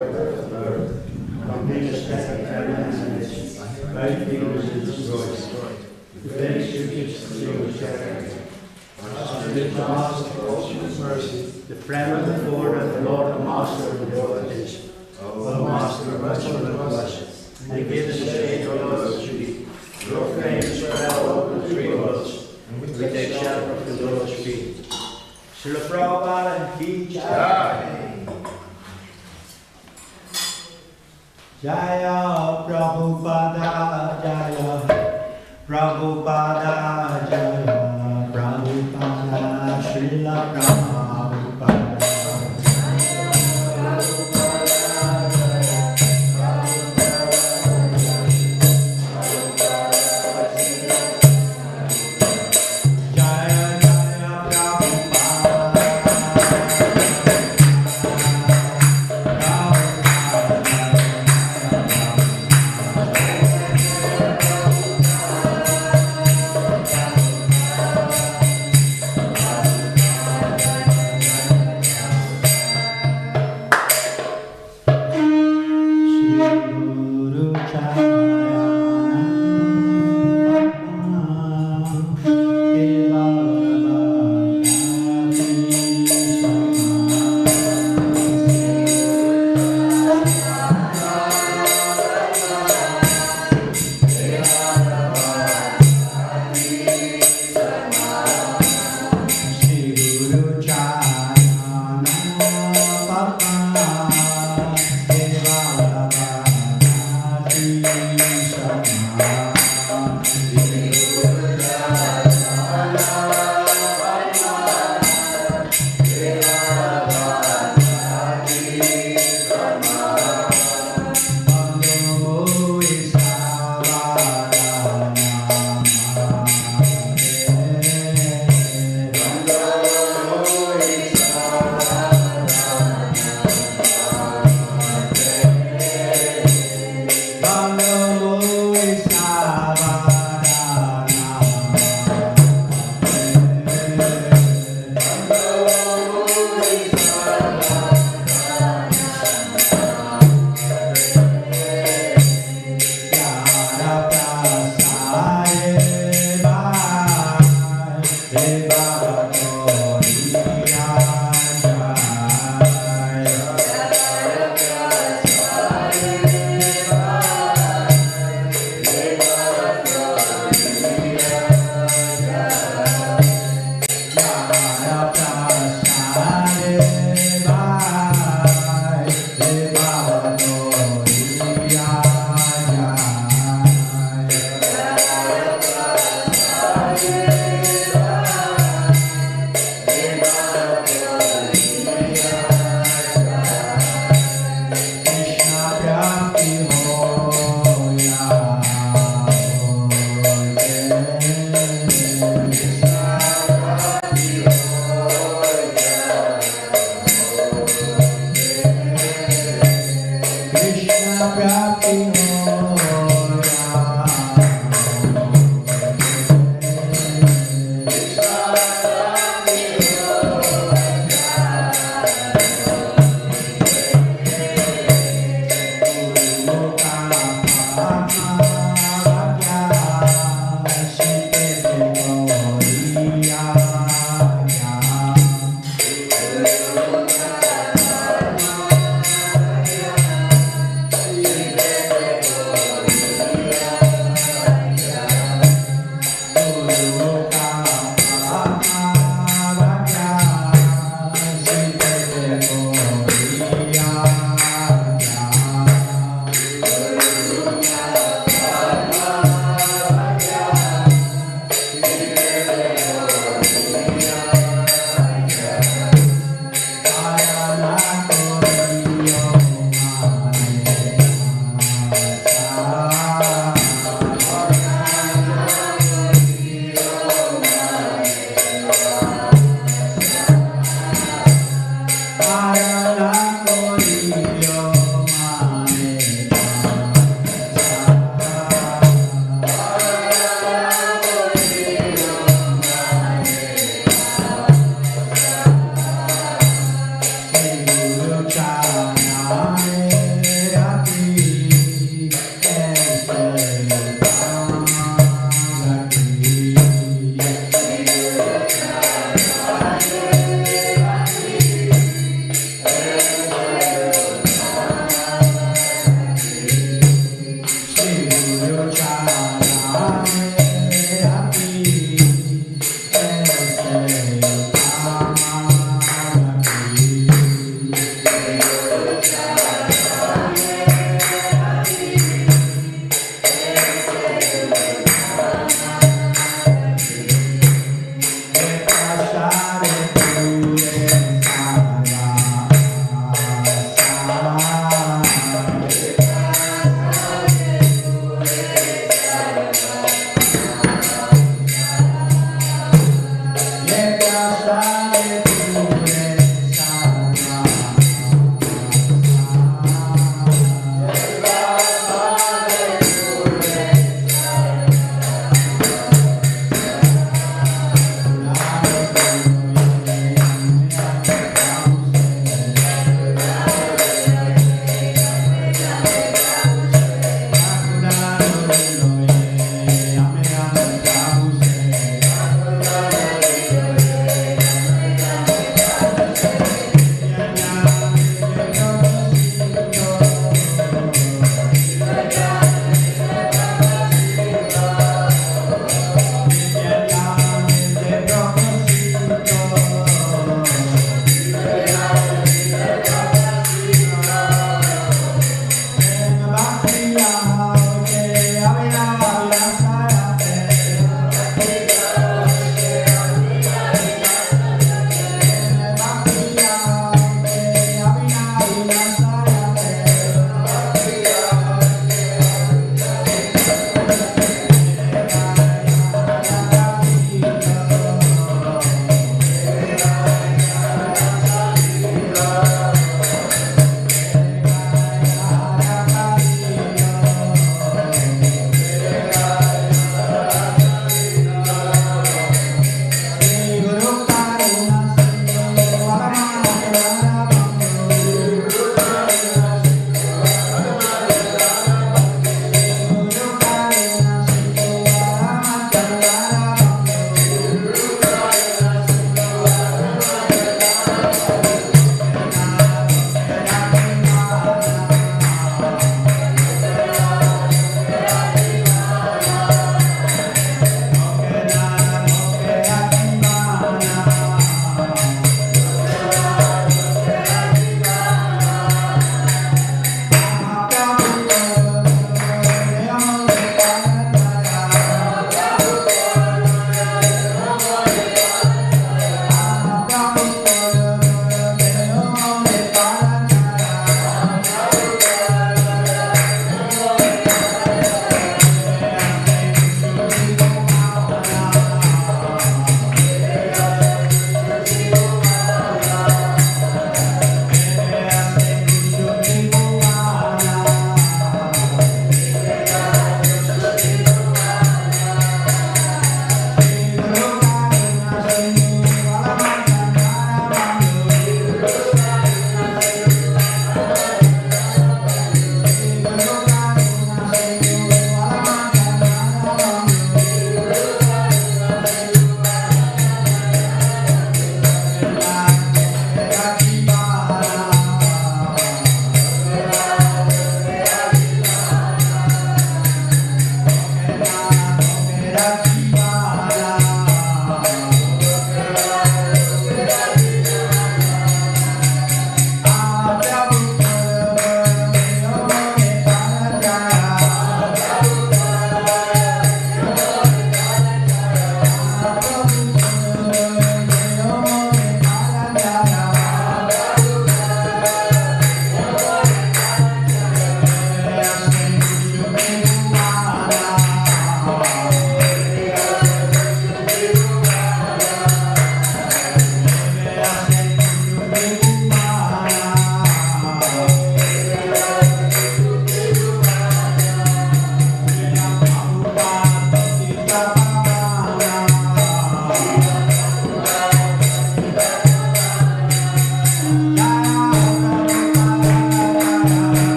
The friend of the Lord and the Lord and Master of the Lord, O Master of excellent blessed, and give the shade of Lord's feet. Your fame spread all over the three worlds, and we take shelter of the Lord's feet. Srila Prabhupada ki jai. Jaya Prabhupada Jaya Prabhupada Jaya Prabhupada Srila Prabhupada Jaya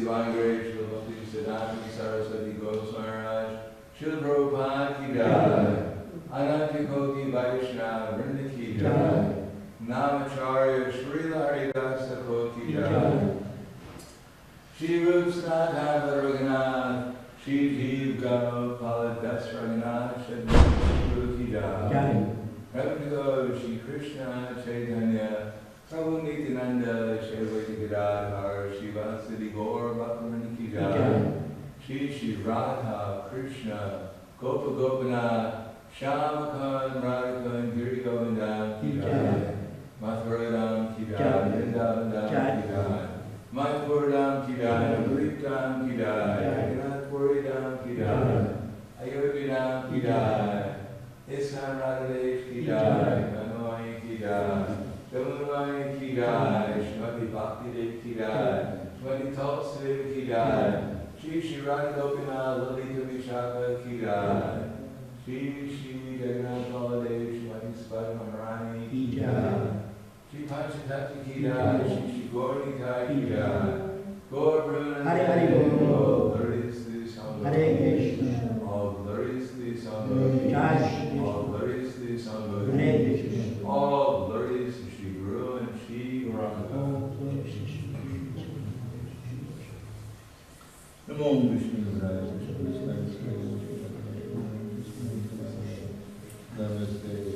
Divine Grace, Srila Bhakti Siddhanta Saraswati Goswami Maharaj, Srila Prabhupada ki jai, Ananta Koti Vaishnava Vrinda ki jai, Namacharya Srila Haridasa Koti jai, Shri Rup Sanatana Raghunath, Shri Jeev Gopala Das Raghunath, Shri Guru ki jai, Prabhupada Shri Krishna Chaitanya, Prabhu Nityananda, Shri Advaita Gadadhar, Shri Vasudeva Gaur Bhaktivinoda ki jai, Shri Radha Krishna, Gopa Gopinath, Shyam Radhakan, Giri Govindam ki jai, Mathuradam ki jai, Vrindavan ki jai, Mayapurdam ki jai, Navadvipdam ki jai, Jagannathpuridam ki jai, Ayodhyadam ki jai, Swami-Radhadesh ki jai, Kanoi ki jai, Jamunai ki jai, Srimad Bhagavatam ki jai, Srimad Tulsidev ki jai, Shri Radha Gopinath, Lalita Vishaka ki jai, Shri Jagannath Baladev, Srimad Spada Maharani ki jai, Shri Panchatattva ki jai, Shri Gaur Nitai ki jai, Gaur Brahmananda, Hare Hare Bol. all glories to the Sangha, Hare Krishna. all glories to the Sangha, Jai Shri all glories to the Sangha, Hare Krishna. all glories to Shri Guru and Shri Gauranga. Namo Vishnu Raya Namaste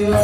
Shiva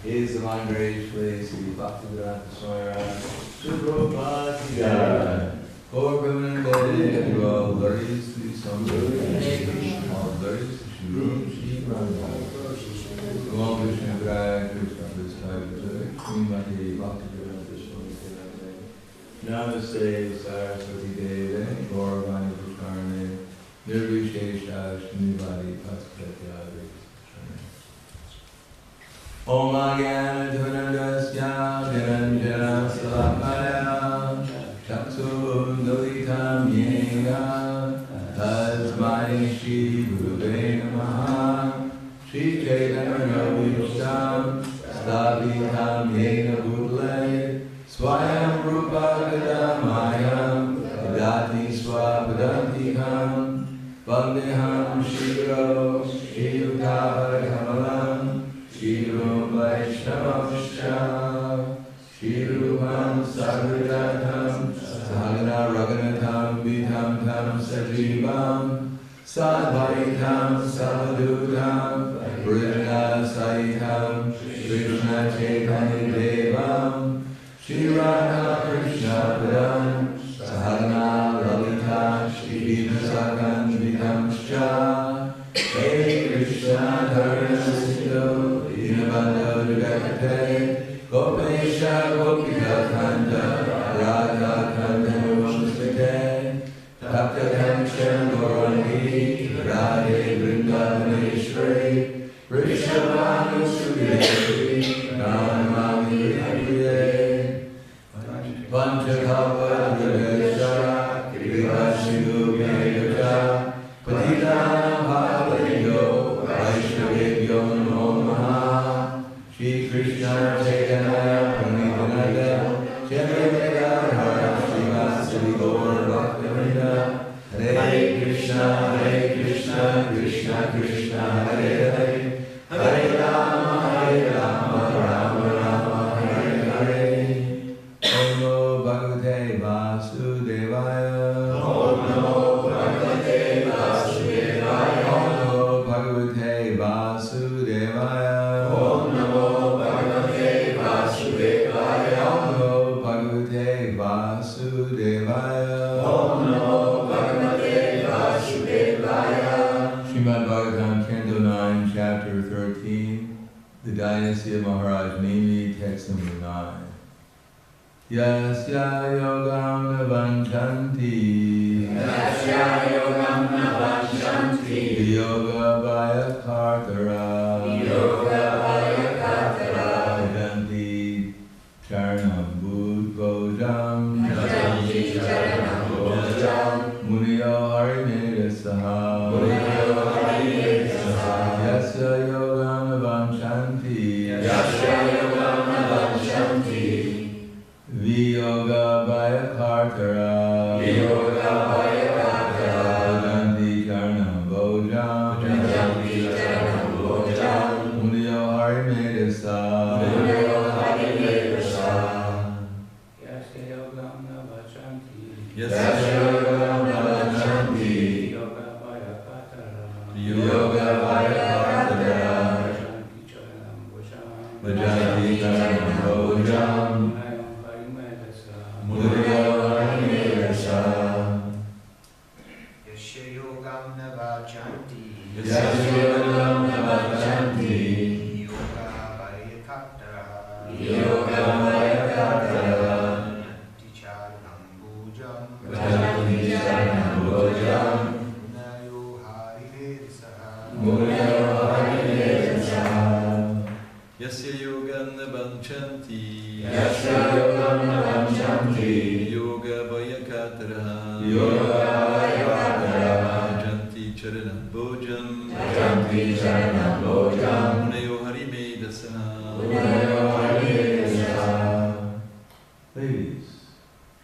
His divine grace, please, to be Prahladananda, Swami-Radhadesh, Prabhupada, Jai. Gaur Premanande, to all glories to the Son of God, all glories to Shri Radha, to all Krishna Bride, Krishna Prasthaya, Srimati Bhaktivedanta Swami-Radhadesh, Namaste Saraswati Deve, Gaur Vani Praskarne, Nirvishesha Shnivadi Paspatya. Om Agyan Dhunadasya Viranjana Salakaya Chaksu Nulitam Yena Tasmai Shri Guruve Namaha Shri Chaitanya Vishtam Stavitam Yena Bhutale Swayam Rupa Gadamayam Dati Swapadantikam Vandeham Shiro Shri Yukavara Kamalam Shirum Vaishnavasya Shirupam Sagratam Sahagana Raghunatam Vidham Tam Sajivam Sadvaitam Sadhutam Vrishna Saitam Krishna Chaitanya Devam Shri Radha Krishna Padam Sahagana Lalita Shri Visakan Vidhamscha Hey Krishna Dharana Sindhu Dinabandha Jagate Gopesha Gopika Kanta Radha Kanta Namaste Tapta Kamshan Gaurani Radhe Vrindavaneshwari Rishabhanu Sudhevi Namami Hriye Panchakalpa Draveshara Krivashidu Vyayaka Patitanam Bhavayo Vaishnavebhyo Namo Namaha Shri Krishna Chaitanya Pranitananda Chaitanya Srimad Gaur Bhaktivinoda Hare Krishna Krishna Krishna Hare Hare Hare Rama Rama Rama Hare Hare Om Namo Bhagavate Vasudevaya Om Namo Bhagavate Vasudevaya Om Namo Bhagavate Vasudevaya Om Namo Bhagavate Vasudevaya Om Namo Bhagavate Vasudevaya Om Namo Bhagavate Vasudevaya. Srimad Bhagavatam, Canto 9, Chapter 13, The Dynasty of Maharaj Mimi, Text number 9. Yasya yogam navanchanti Yasya yogam navanchanti Yoga vaya kartara Yoga vaya kartara Janti charnam bhujam Janti charnam bhujam Muniyo harimeda saha Muniyo harimeda saha Yasya yogam navanchanti Yasya yogam navanchanti Viyoga vaya kartara Viyoga vaya kartara Janti charnam bhujam Janti charnam bhujam Muniyo harimeda saha Muniyo harimeda saha Yasya yogam navachanti Yasya yogam navachanti Yoga vaya kartara Yoga vaya kartara Janti charnam bhujam Janti charnam bhujam Yasya yogam navachanti Yasya yogam navachanti Yoga vaya kartara Yoga vaya kartara Janti charnam bhujam Janti charnam bhujam Munayo harimeda saha Muniyo harimeda saha Yasya yogam navanchanti Yasya yogam navanchanti Yoga vaya kartara Yoga vaya kartara Janti charanam bhojam Janti charnam bhujam Munayo harimeda saha Muniyo harimeda saha. Ladies.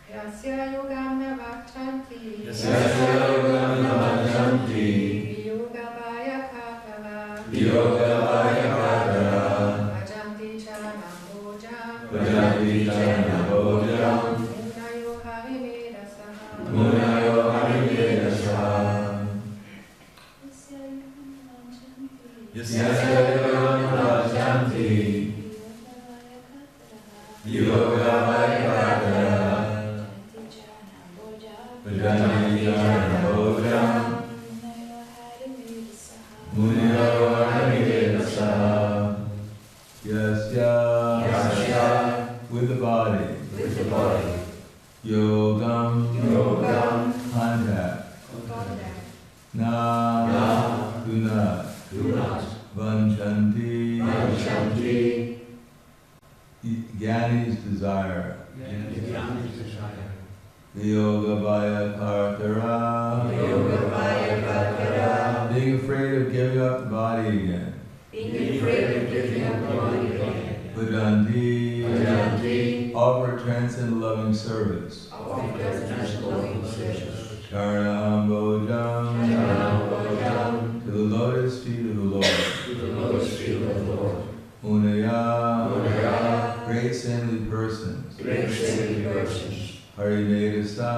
Yasya yogam navachanti Yasya yogam navanchanti Yoga vaya kartara Yoga vaya kartara Ajanti charanam bhujam Janti charnam bhujam Munayo harimeda saha Munayo harimeda saha. Yasya yogam navanchanti Yoga vaya kartara Janti charnam bhujam Muniyo harimeda saha. Yasya with the body Yogam Yogam contact Na do not Vanchanti Jnani's desire Yoga Vaya Kartara being afraid of giving up the body again Vedanti offer transcendent loving service Charanambojam to the lotus feet of the Lord Unaya great saintly persons Harinedasa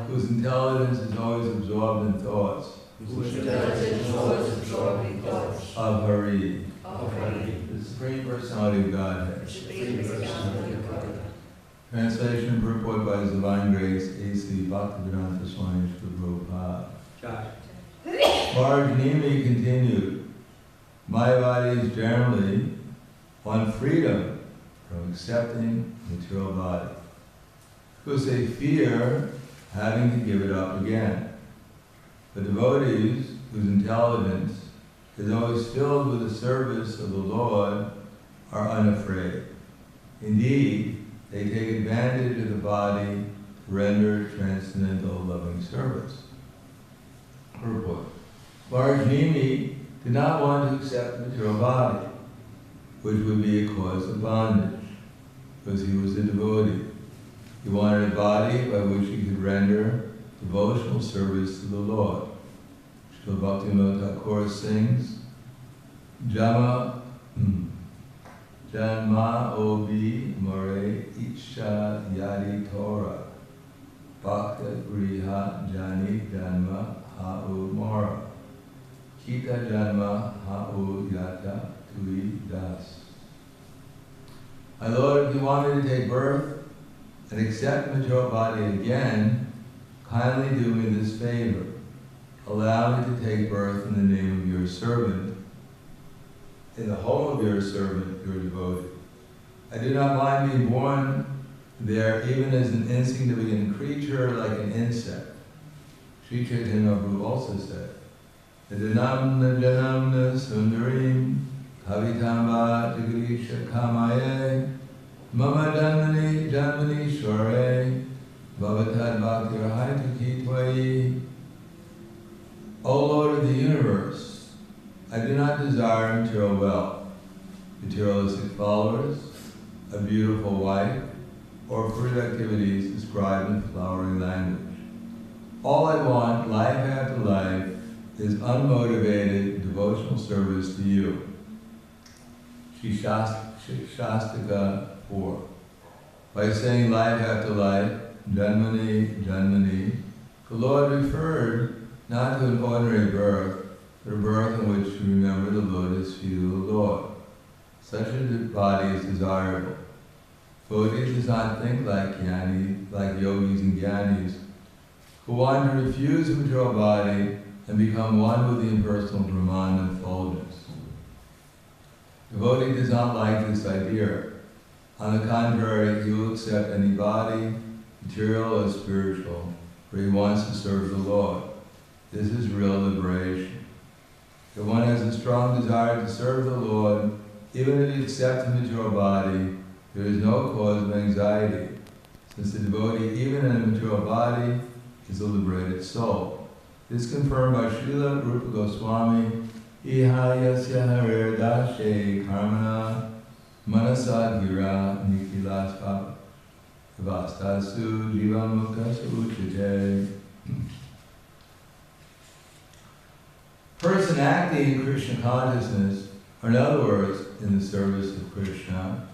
whose intelligence is always absorbed in thoughts of Hari the Supreme Personality of Godhead. Translation and purport by His Divine Grace, A.C. Bhaktivedanta Swami Prabhupada. Maharaj Nimi continued, Mayavadis generally want freedom from accepting material body, because they fear having to give it up again. But devotees whose intelligence is always filled with the service of the Lord are unafraid. Indeed, they take advantage of the body to render transcendental loving service. Purport. Maharaj-Nimi did not want to accept the material body, which would be a cause of bondage, because he was a devotee. He wanted a body by which he could render devotional service to the Lord. Srila Bhaktivinoda Thakur sings, Janma obi more icha yadi Torah, Bhakta griha jani janma ha'u mora, Kita janma ha'u yata tui das. My Lord, if you want me to take birth and accept material body again, kindly do me this favor. Allow me to take birth in the name of your servant, in the home of your servant, your devotee. I do not mind being born there, even as an insignificant creature like an insect. Sri Chaitanya Prabhu also said, Janamna janamna sundarim kavitamba jagarisha kamaye mama janmani janmani shore bhavatad bhaktir haitaki twayi. O Lord of the universe, I do not desire material wealth, materialistic followers, a beautiful wife, or fruit activities described in flowery language. All I want, life after life, is unmotivated devotional service to you. Shri Shastika 4. By saying life after life, Janmani, Janmani, the Lord referred not to an ordinary birth, but a birth in which to remember the lotus feet of the Lord. Such a body is desirable. Devotees does not think like yogis and jnanis, who want to refuse the material body and become one with the impersonal Brahman effulgence. Devotee does not like this idea. On the contrary, he will accept any body, material or spiritual, for he wants to serve the Lord. This is real liberation. If one has a strong desire to serve the Lord, even if he accepts the material body, there is no cause of anxiety, since the devotee, even in a material body, is a liberated soul. This is confirmed by Srila Rupa Goswami, Iha yasya harer dashe karmana manasa gira nikilas vastasu jiva mukasa uchite. Person acting in Krishna consciousness, or in other words, in the service of Krishna,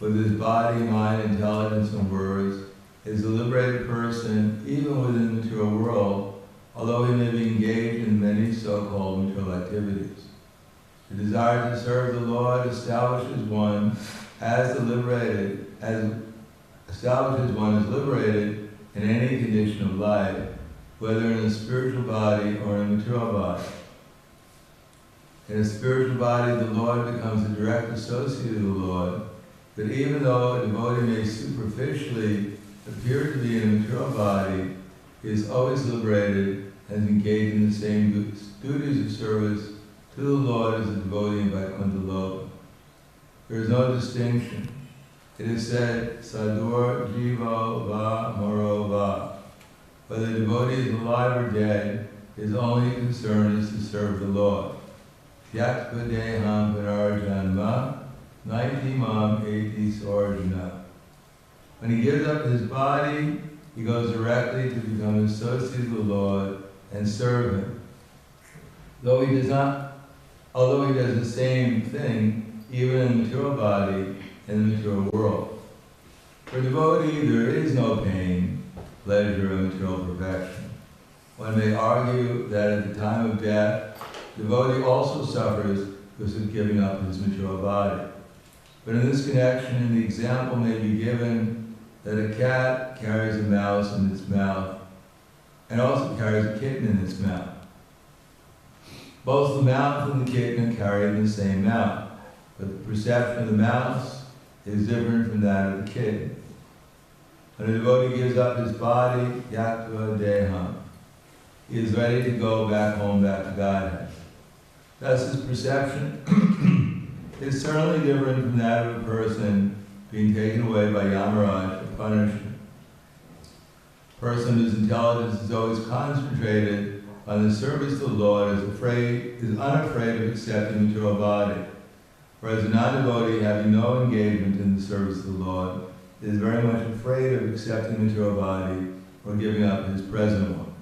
with his body, mind, intelligence, and words, is a liberated person even within the material world, although he may be engaged in many so-called material activities. The desire to serve the Lord establishes one as liberated in any condition of life, whether in a spiritual body or in a material body. In a spiritual body, the Lord becomes a direct associate of the Lord, but even though a devotee may superficially appear to be in a material body, he is always liberated and is engaged in the same duties of service to the Lord as a devotee in Vaikuntha Loka. There is no distinction. It is said, Sadur Jivo Va Moro Va. Whether the devotee is alive or dead, his only concern is to serve the Lord. Yaktva Deham Punarjanma, Naiti Mam Eti Sorjana. When he gives up his body, he goes directly to become an associate of the Lord and serve him. Although he does the same thing, even in the material body and the material world. For devotee, there is no pain, pleasure, or material perfection. One may argue that at the time of death, devotee also suffers because of giving up his material body. But in this connection, an example may be given that a cat carries a mouse in its mouth and also carries a kitten in its mouth. Both the mouse and the kitten are carried in the same mouth, but the perception of the mouse is different from that of the kitten. When a devotee gives up his body, yaktva deham, he is ready to go back home, back to Godhead. Thus his perception is certainly different from that of a person being taken away by Yamaraj for punishment. A person whose intelligence is always concentrated on the service of the Lord is unafraid of accepting material body. Whereas a non-devotee, having no engagement in the service of the Lord, is very much afraid of accepting material body or giving up his present one.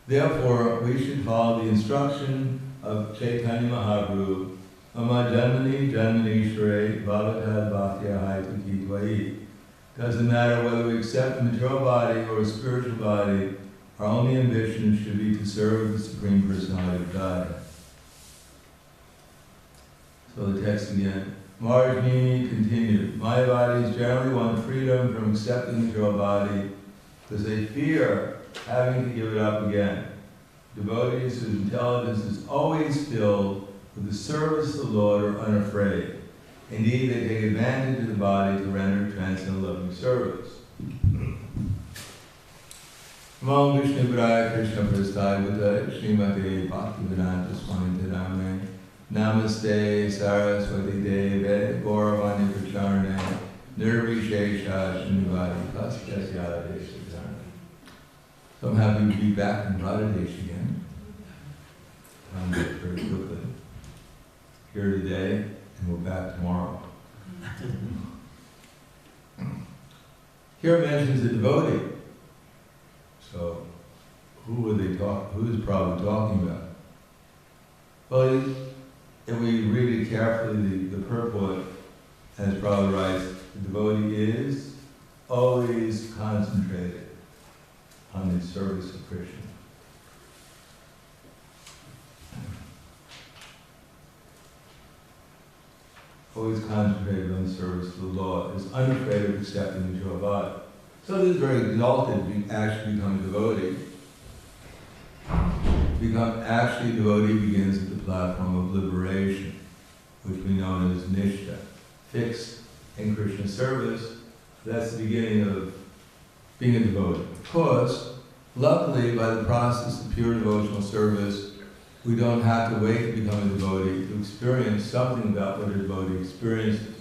Therefore, we should follow the instruction of Chaitanya Mahaprabhu, Mama Janmani Janmani Shre Bhavatad Bhaktya Haituki Tvai. Doesn't matter whether we accept a material body or a spiritual body, our only ambition should be to serve the Supreme Personality of Godhead. So the text again. Marjini continued, Mayavadis generally want freedom from accepting material body because they fear having to give it up again. Devotees whose intelligence is always filled with the service of the Lord are unafraid. Indeed, they take advantage of the body to render transcendental loving service. Namo Vishnu Padaya Krishna Prasthaya Buddha Srimate Bhaktivedanta Swami Radhadesh Namaste Saraswati Deve Gauravani Pracharane Nirvishesha Srinivadi Paskasya Deshatana. So I'm happy to be back in Radhadesh again. Very quickly. Here today, and we're back tomorrow. Here it mentions a devotee. So, who is probably talking about? Well, if we read it carefully, the purport, as Prabhupada writes, the devotee is always concentrated on the service of Krishna. Always concentrated on the service of the Lord, is unafraid of accepting the material body. So this is very exalted to actually become a devotee. Actually, devotee begins at the platform of liberation, which we know as Nishta, fixed in Krishna service. That's the beginning of being a devotee. Of course, luckily, by the process of pure devotional service, we don't have to wait to become a devotee to experience something about what a devotee experiences.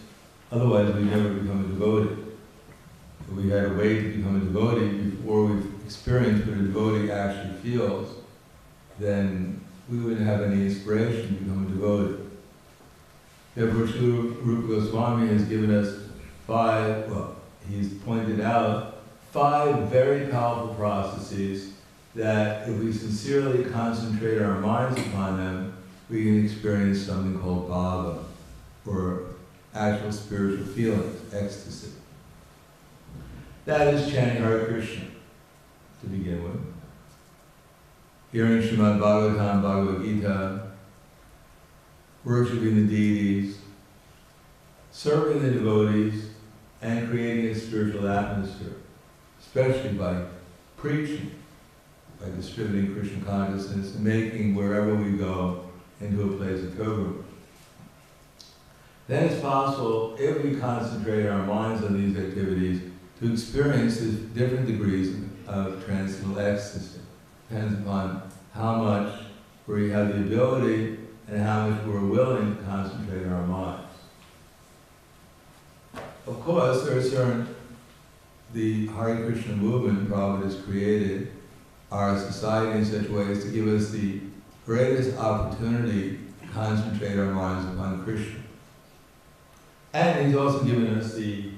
Otherwise, we never become a devotee. If we had to wait to become a devotee before we've experienced what a devotee actually feels, then we wouldn't have any inspiration to become a devotee. Therefore, Srila Rupa Goswami has given us he's pointed out 5 very powerful processes that if we sincerely concentrate our minds upon them, we can experience something called bhava, or actual spiritual feelings, ecstasy. That is chanting Hare Krishna, to begin with. Hearing Srimad Bhagavatam, Bhagavad Gita, worshipping the deities, serving the devotees, and creating a spiritual atmosphere, especially by preaching, by distributing Krishna consciousness and making wherever we go into a place of pilgrimage. Then it's possible, if we concentrate our minds on these activities, to experience different degrees of transcendental ecstasy. Depends upon how much we have the ability and how much we're willing to concentrate our minds. Of course, there are certain, the Hare Krishna movement Prabhupada has created our society in such ways to give us the greatest opportunity to concentrate our minds upon Krishna. And he's also given us the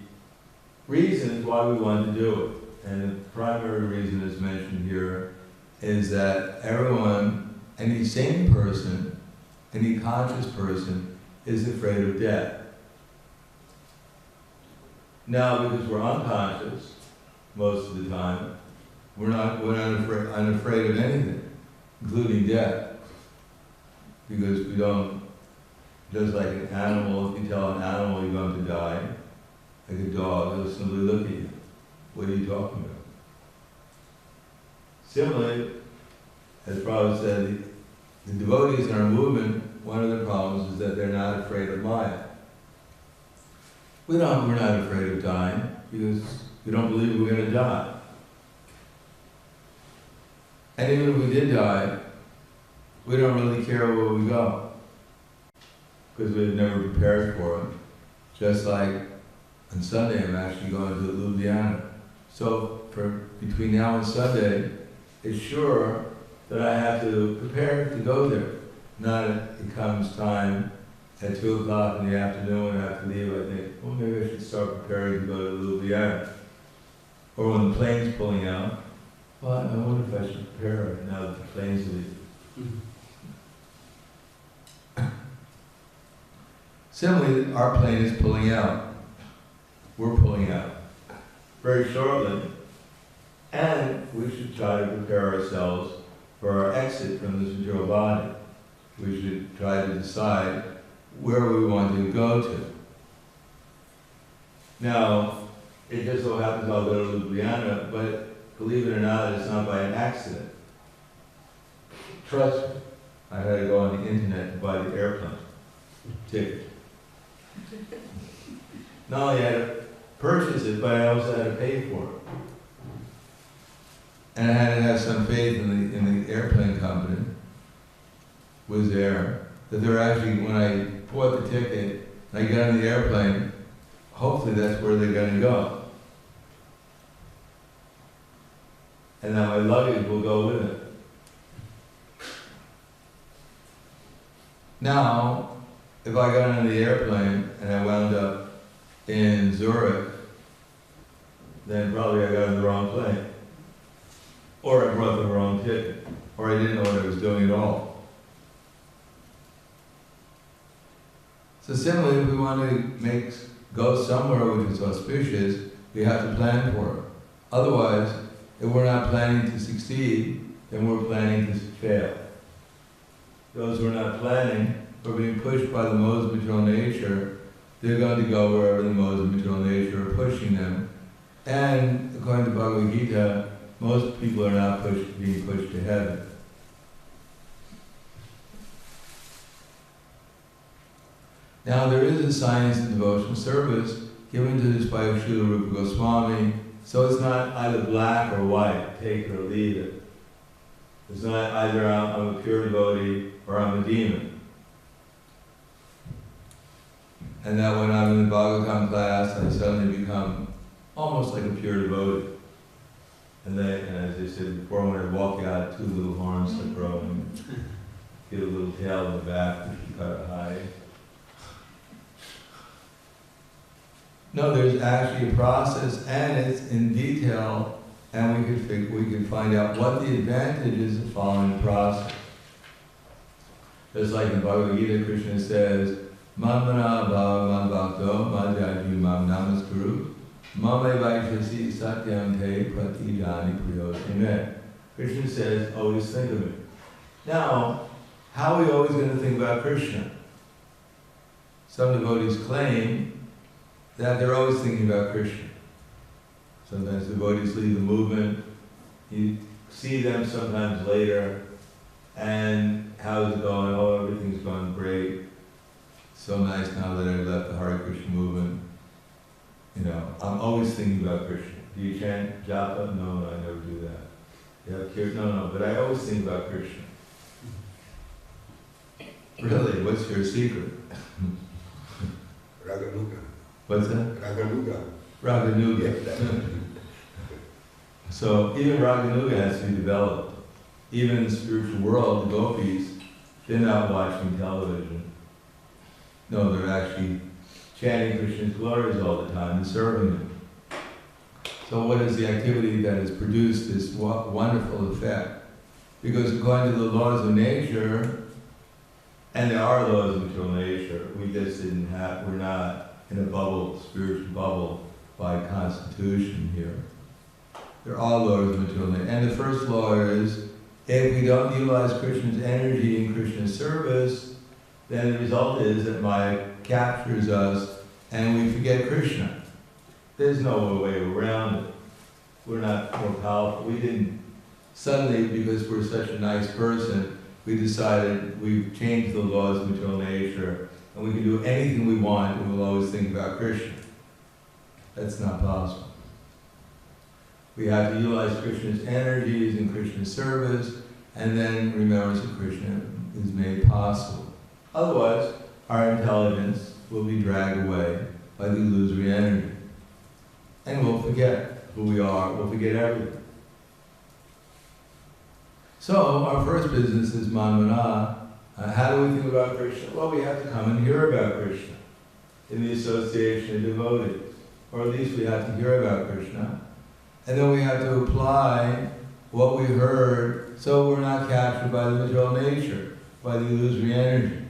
reasons why we want to do it. And the primary reason that's mentioned here is that everyone, any sane person, any conscious person, is afraid of death. Now, because we're unconscious most of the time, we're not unafraid of anything, including death. Because we don't, just like an animal, if you tell an animal you're going to die, like a dog, it'll simply look at you. What are you talking about? Similarly, as Prabhupada said, the devotees in our movement, one of the problems is that they're not afraid of Maya. We're not afraid of dying because we don't believe we're going to die. And even if we did die, we don't really care where we go because we've never prepared for it. Just like on Sunday, I'm actually going to Ljubljana. So for between now and Sunday, it's sure that I have to prepare to go there. Not it comes time at 2 o'clock in the afternoon when I have to leave, I think, well, maybe I should start preparing to go to Ljubljana. Or when the plane's pulling out, well, I wonder if I should prepare right now that the plane's leaving. Similarly, our plane is pulling out. We're pulling out very shortly. And we should try to prepare ourselves for our exit from this material body. We should try to decide where we want to go to. Now, it just so happens I'll go to Ljubljana, but believe it or not, it's not by an accident. Trust me, I had to go on the internet to buy the airplane ticket. Not only had to purchase it, but I also had to pay for it. And I had to have some faith in the airplane company, was there, that they're actually, when I bought the ticket, and I get on the airplane, hopefully that's where they're going to go. And that my luggage will go with it. Now, if I got on the airplane and I wound up in Zurich, then probably I got on the wrong plane. Or I brought the wrong ticket. Or I didn't know what I was doing at all. So similarly, if we want to go somewhere which is auspicious, we have to plan for it. Otherwise, if we're not planning to succeed, then we're planning to fail. Those who are not planning, who are being pushed by the modes of material nature, they're going to go wherever the modes of material nature are pushing them. And according to Bhagavad Gita, most people are not being pushed to heaven. Now there is a science in devotional service given to us by Srila Rupa Goswami, so it's not either black or white, take it or leave it. It's not either I'm a pure devotee or I'm a demon. And that when I'm in the Bhagavatam class, I suddenly become almost like a pure devotee. And as I said before, when I walk out, 2 little horns are growing, get a little tail in the back, which you cut high. No, there's actually a process, and it's in detail, and we could find out what the advantages of following the process. Just like in Bhagavad Gita, Krishna says, Mamana bhava bhakto madhyaji mam namaskuru mame vaishasi satyam te pratijani priyosime. Krishna says, always think of me. Now, how are we always going to think about Krishna? Some devotees claim that they're always thinking about Krishna. Sometimes devotees leave the movement, you see them sometimes later, and how's it going? Oh, everything's going great. So nice now that I've left the Hare Krishna movement. You know, I'm always thinking about Krishna. Do you chant japa? No, I never do that. No, but I always think about Krishna. Really? What's your secret? Raganuga. What's that? Raganuga. Raganuga. So even Raganuga has to be developed. Even in the spiritual world, the gopis, they're not watching television. No, they're actually chanting Krishna's glories all the time and serving him. So what is the activity that has produced this wonderful effect? Because according to the laws of nature, and there are laws of material nature, we just we're not in a bubble, spiritual bubble by constitution here. There are laws of material nature. And the first law is, if we don't utilize Krishna's energy in Krishna's service, then the result is that Maya captures us and we forget Krishna. There's no way around it. We're not more powerful. We didn't, suddenly, because we're such a nice person, we decided we've changed the laws of material nature and we can do anything we want and we'll always think about Krishna. That's not possible. We have to utilize Krishna's energies in Krishna's service, and then remembrance of Krishna is made possible. Otherwise, our intelligence will be dragged away by the illusory energy. And we'll forget who we are, we'll forget everything. So, our first business is manmana. How do we think about Krishna? Well, we have to come and hear about Krishna in the association of devotees. Or at least we have to hear about Krishna. And then we have to apply what we heard so we're not captured by the material nature, by the illusory energy.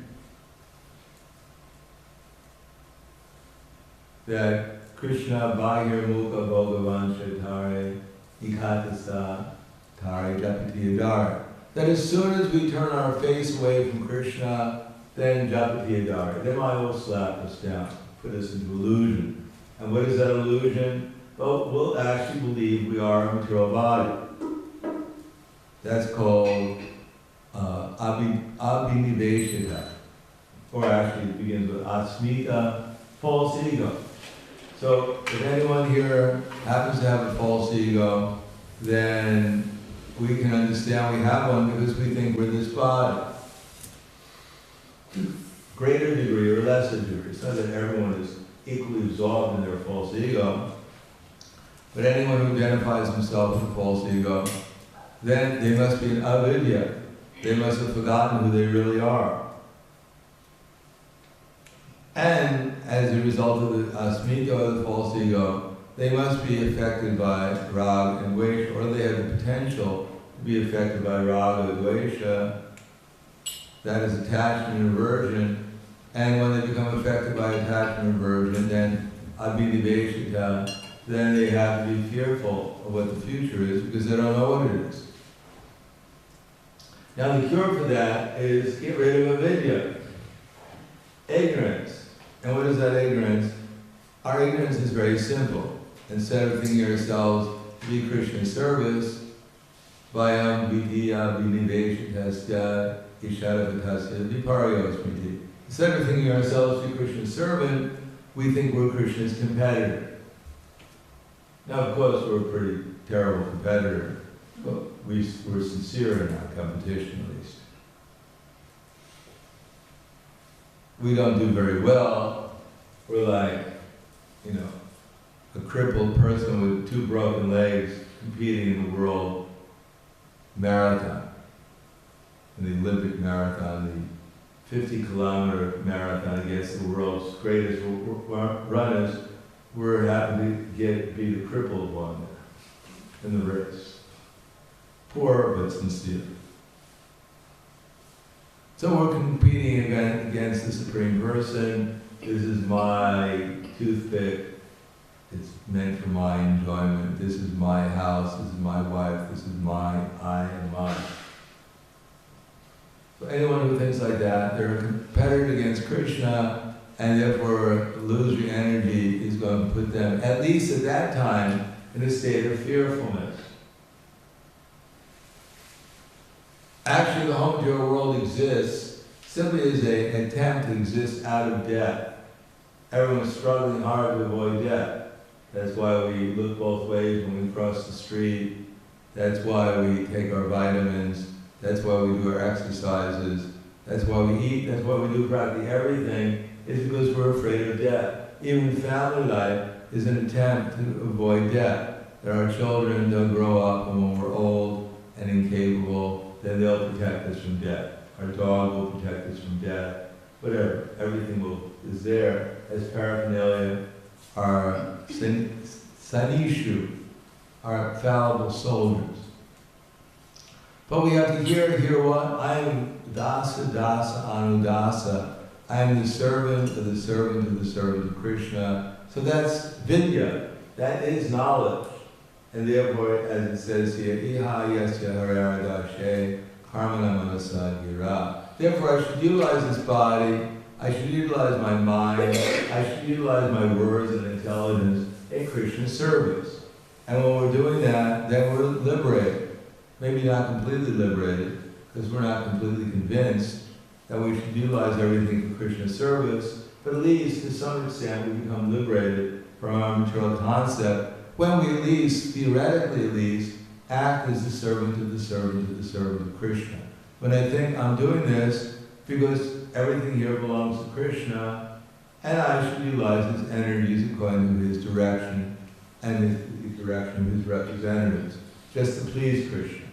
That Krishna Bahir Mukha Bhagavan Tare Ikatasa Tare Japati Adare. That as soon as we turn our face away from Krishna, then Japati Adare. Then Maya will slap us down, put us into illusion. And what is that illusion? Well, we'll actually believe we are a material body. That's called abhiniveshita. Or actually it begins with asmita, false ego. So if anyone here happens to have a false ego, then we can understand we have one because we think we're this body. Greater degree or lesser degree. It's not that everyone is equally absorbed in their false ego, but anyone who identifies himself with a false ego, then they must be an avidya. They must have forgotten who they really are. And as a result of the asmita or the false ego, they must be affected by raga and dvesha, or they have the potential to be affected by raga and dvesha, that is attachment and aversion. And when they become affected by attachment and aversion, then abhiniveshita, then they have to be fearful of what the future is because they don't know what it is. Now the cure for that is get rid of avidya, ignorance. And what is that ignorance? Our ignorance is very simple. Instead of thinking ourselves to be Krishna's service, vayam vidya viniveshitasya ishadavatasya viparyosmiti. Instead of thinking ourselves to be Krishna's servant, we think we're Krishna's competitor. Now, of course, we're a pretty terrible competitor, but we're sincere in our competition, at least. We don't do very well. We're like, a crippled person with 2 broken legs competing in the world marathon, in the Olympic marathon, the 50-kilometer marathon against the world's greatest runners. We're happy to be the crippled one in the race. Poor but sincere. So we're competing against the Supreme Person. This is my toothpick. It's meant for my enjoyment. This is my house. This is my wife. This is mine. I am mine. So anyone who thinks like that, they're a competitor against Krishna, and therefore illusory energy is going to put them, at least at that time, in a state of fearfulness. Actually, the home material world exists simply as an attempt to exist out of debt. Everyone's struggling hard to avoid debt. That's why we look both ways when we cross the street. That's why we take our vitamins. That's why we do our exercises. That's why we eat. That's why we do practically everything. Is because we're afraid of death. Even family life is an attempt to avoid death. That our children don't grow up, and when we're old and incapable, then they'll protect us from death. Our dog will protect us from death. Whatever, everything is there as paraphernalia. Our sanishu, our fallible soldiers. But we have to hear what? I am dasa anudasa. I am the servant of the servant of the servant of Krishna. So that's vidya. That is knowledge. And therefore, as it says here, iha yasya hararadashe karmana manasa gira. Therefore, I should utilize this body, I should utilize my mind, I should utilize my words and intelligence in Krishna's service. And when we're doing that, then we're liberated. Maybe not completely liberated, because we're not completely convinced that we should utilize everything for Krishna's service, but at least to some extent we become liberated from our material concept when we at least, theoretically at least, act as the servant of the servant of the servant of Krishna. When I think I'm doing this because everything here belongs to Krishna, and I should utilize his energies according to his direction and the direction of his representatives, just to please Krishna.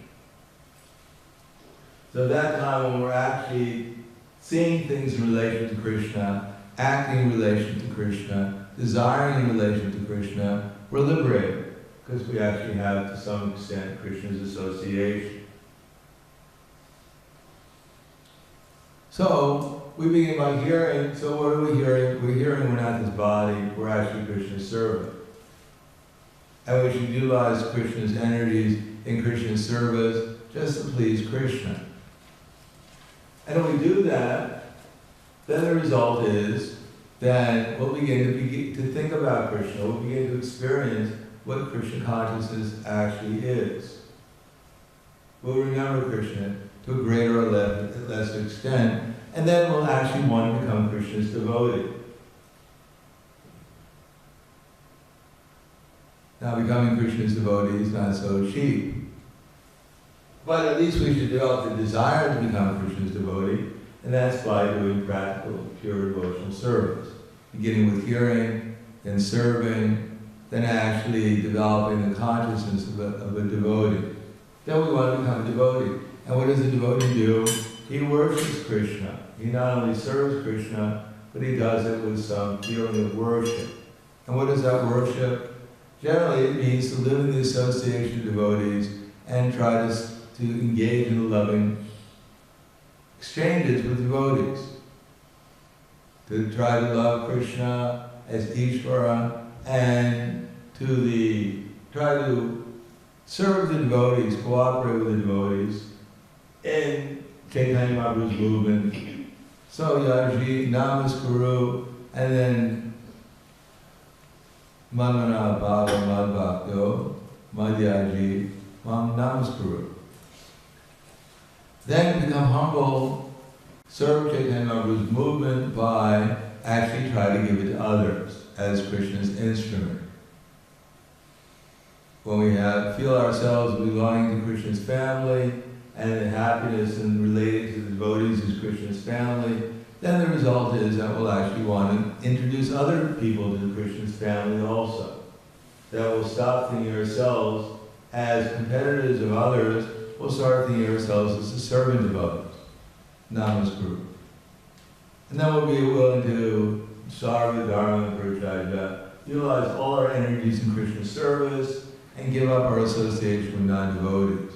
So that time when we're actually seeing things in relation to Krishna, acting in relation to Krishna, desiring in relation to Krishna, we're liberated, because we actually have, to some extent, Krishna's association. So, we begin by hearing. So what are we hearing? We're hearing we're not this body, we're actually Krishna's servant. And we should utilize Krishna's energies in Krishna's service just to please Krishna. And when we do that, then the result is that we'll begin to think about Krishna, we'll begin to experience what Krishna consciousness actually is. We'll remember Krishna to a greater or lesser extent, and then we'll actually want to become Krishna's devotee. Now, becoming Krishna's devotee is not so cheap. But at least we should develop the desire to become Krishna's devotee, and that's by doing practical, pure devotional service. Beginning with hearing, then serving, then actually developing the consciousness of a devotee. Then we want to become a devotee. And what does a devotee do? He worships Krishna. He not only serves Krishna, but he does it with some feeling of worship. And what is that worship? Generally, it means to live in the association of devotees and try to engage in loving exchanges with devotees. To try to love Krishna as Ishvara and try to serve the devotees, cooperate with the devotees in Chaitanya Mahaprabhu's movement. So Yaji, Namaskuru, and then Manmana Bhava Madhbhakto, Madhyaji, Mam Namaskuru. Then become humble, serve Chaitanya Mahaprabhu's movement by actually try to give it to others as Krishna's instrument. When we feel ourselves belonging to Krishna's family and the happiness in relating to the devotees as Krishna's family, then the result is that we'll actually want to introduce other people to Krishna's family also. That we'll stop thinking ourselves as competitors of others, we'll start thinking ourselves as the servant of others. Namaskuru. And then we'll be willing to sarva dharma prachaja, utilize all our energies in Krishna's service, and give up our association with non-devotees.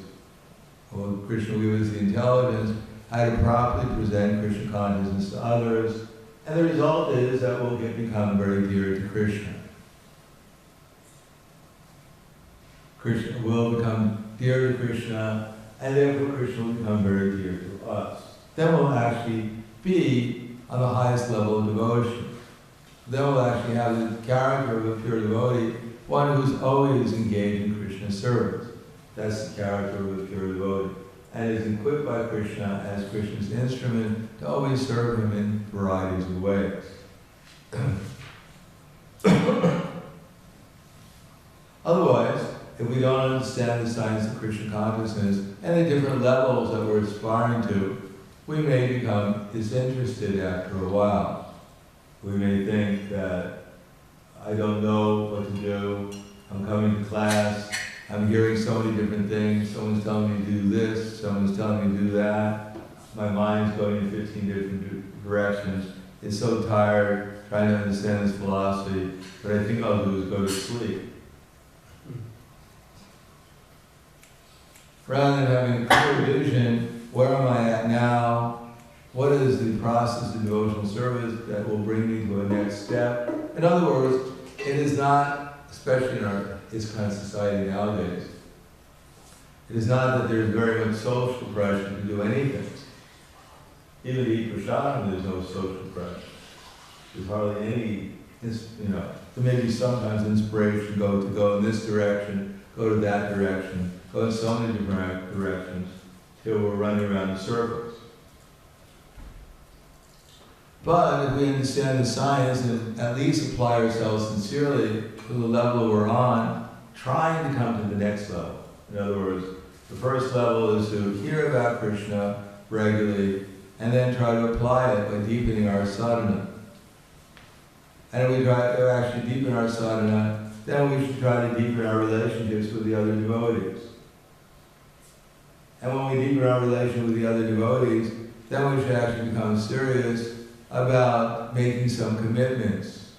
Well, Krishna will give us the intelligence how to properly present Krishna consciousness to others, and the result is that we'll become very dear to Krishna. Krishna will become dear to Krishna, and therefore Krishna will become very dear to us. Then we'll actually be on the highest level of devotion. Then we'll actually have the character of a pure devotee, one who's always engaged in Krishna's service. That's the character of a pure devotee. And is equipped by Krishna as Krishna's instrument to always serve him in varieties of ways. Otherwise, if we don't understand the science of Krishna consciousness and the different levels that we're aspiring to, we may become disinterested after a while. We may think that I don't know what to do, I'm coming to class, I'm hearing so many different things, someone's telling me to do this, someone's telling me to do that, my mind's going in 15 different directions. It's so tired trying to understand this philosophy, what I think I'll do is go to sleep. Rather than having a clear vision, where am I at now? What is the process of devotional service that will bring me to a next step? In other words, it is not, especially in our ISKCON society nowadays, it is not that there's very much social pressure to do anything. Even to eat prasadam, there's no social pressure. There's hardly any, there may be sometimes inspiration to go in this direction, go to that direction, go in so many different directions, till we're running around in circles. But if we understand the science and at least apply ourselves sincerely to the level we're on, trying to come to the next level. In other words, the first level is to hear about Krishna regularly and then try to apply it by deepening our sadhana. And if we try to actually deepen our sadhana, then we should try to deepen our relationships with the other devotees. And when we deepen our relation with the other devotees, then we should actually become serious about making some commitments,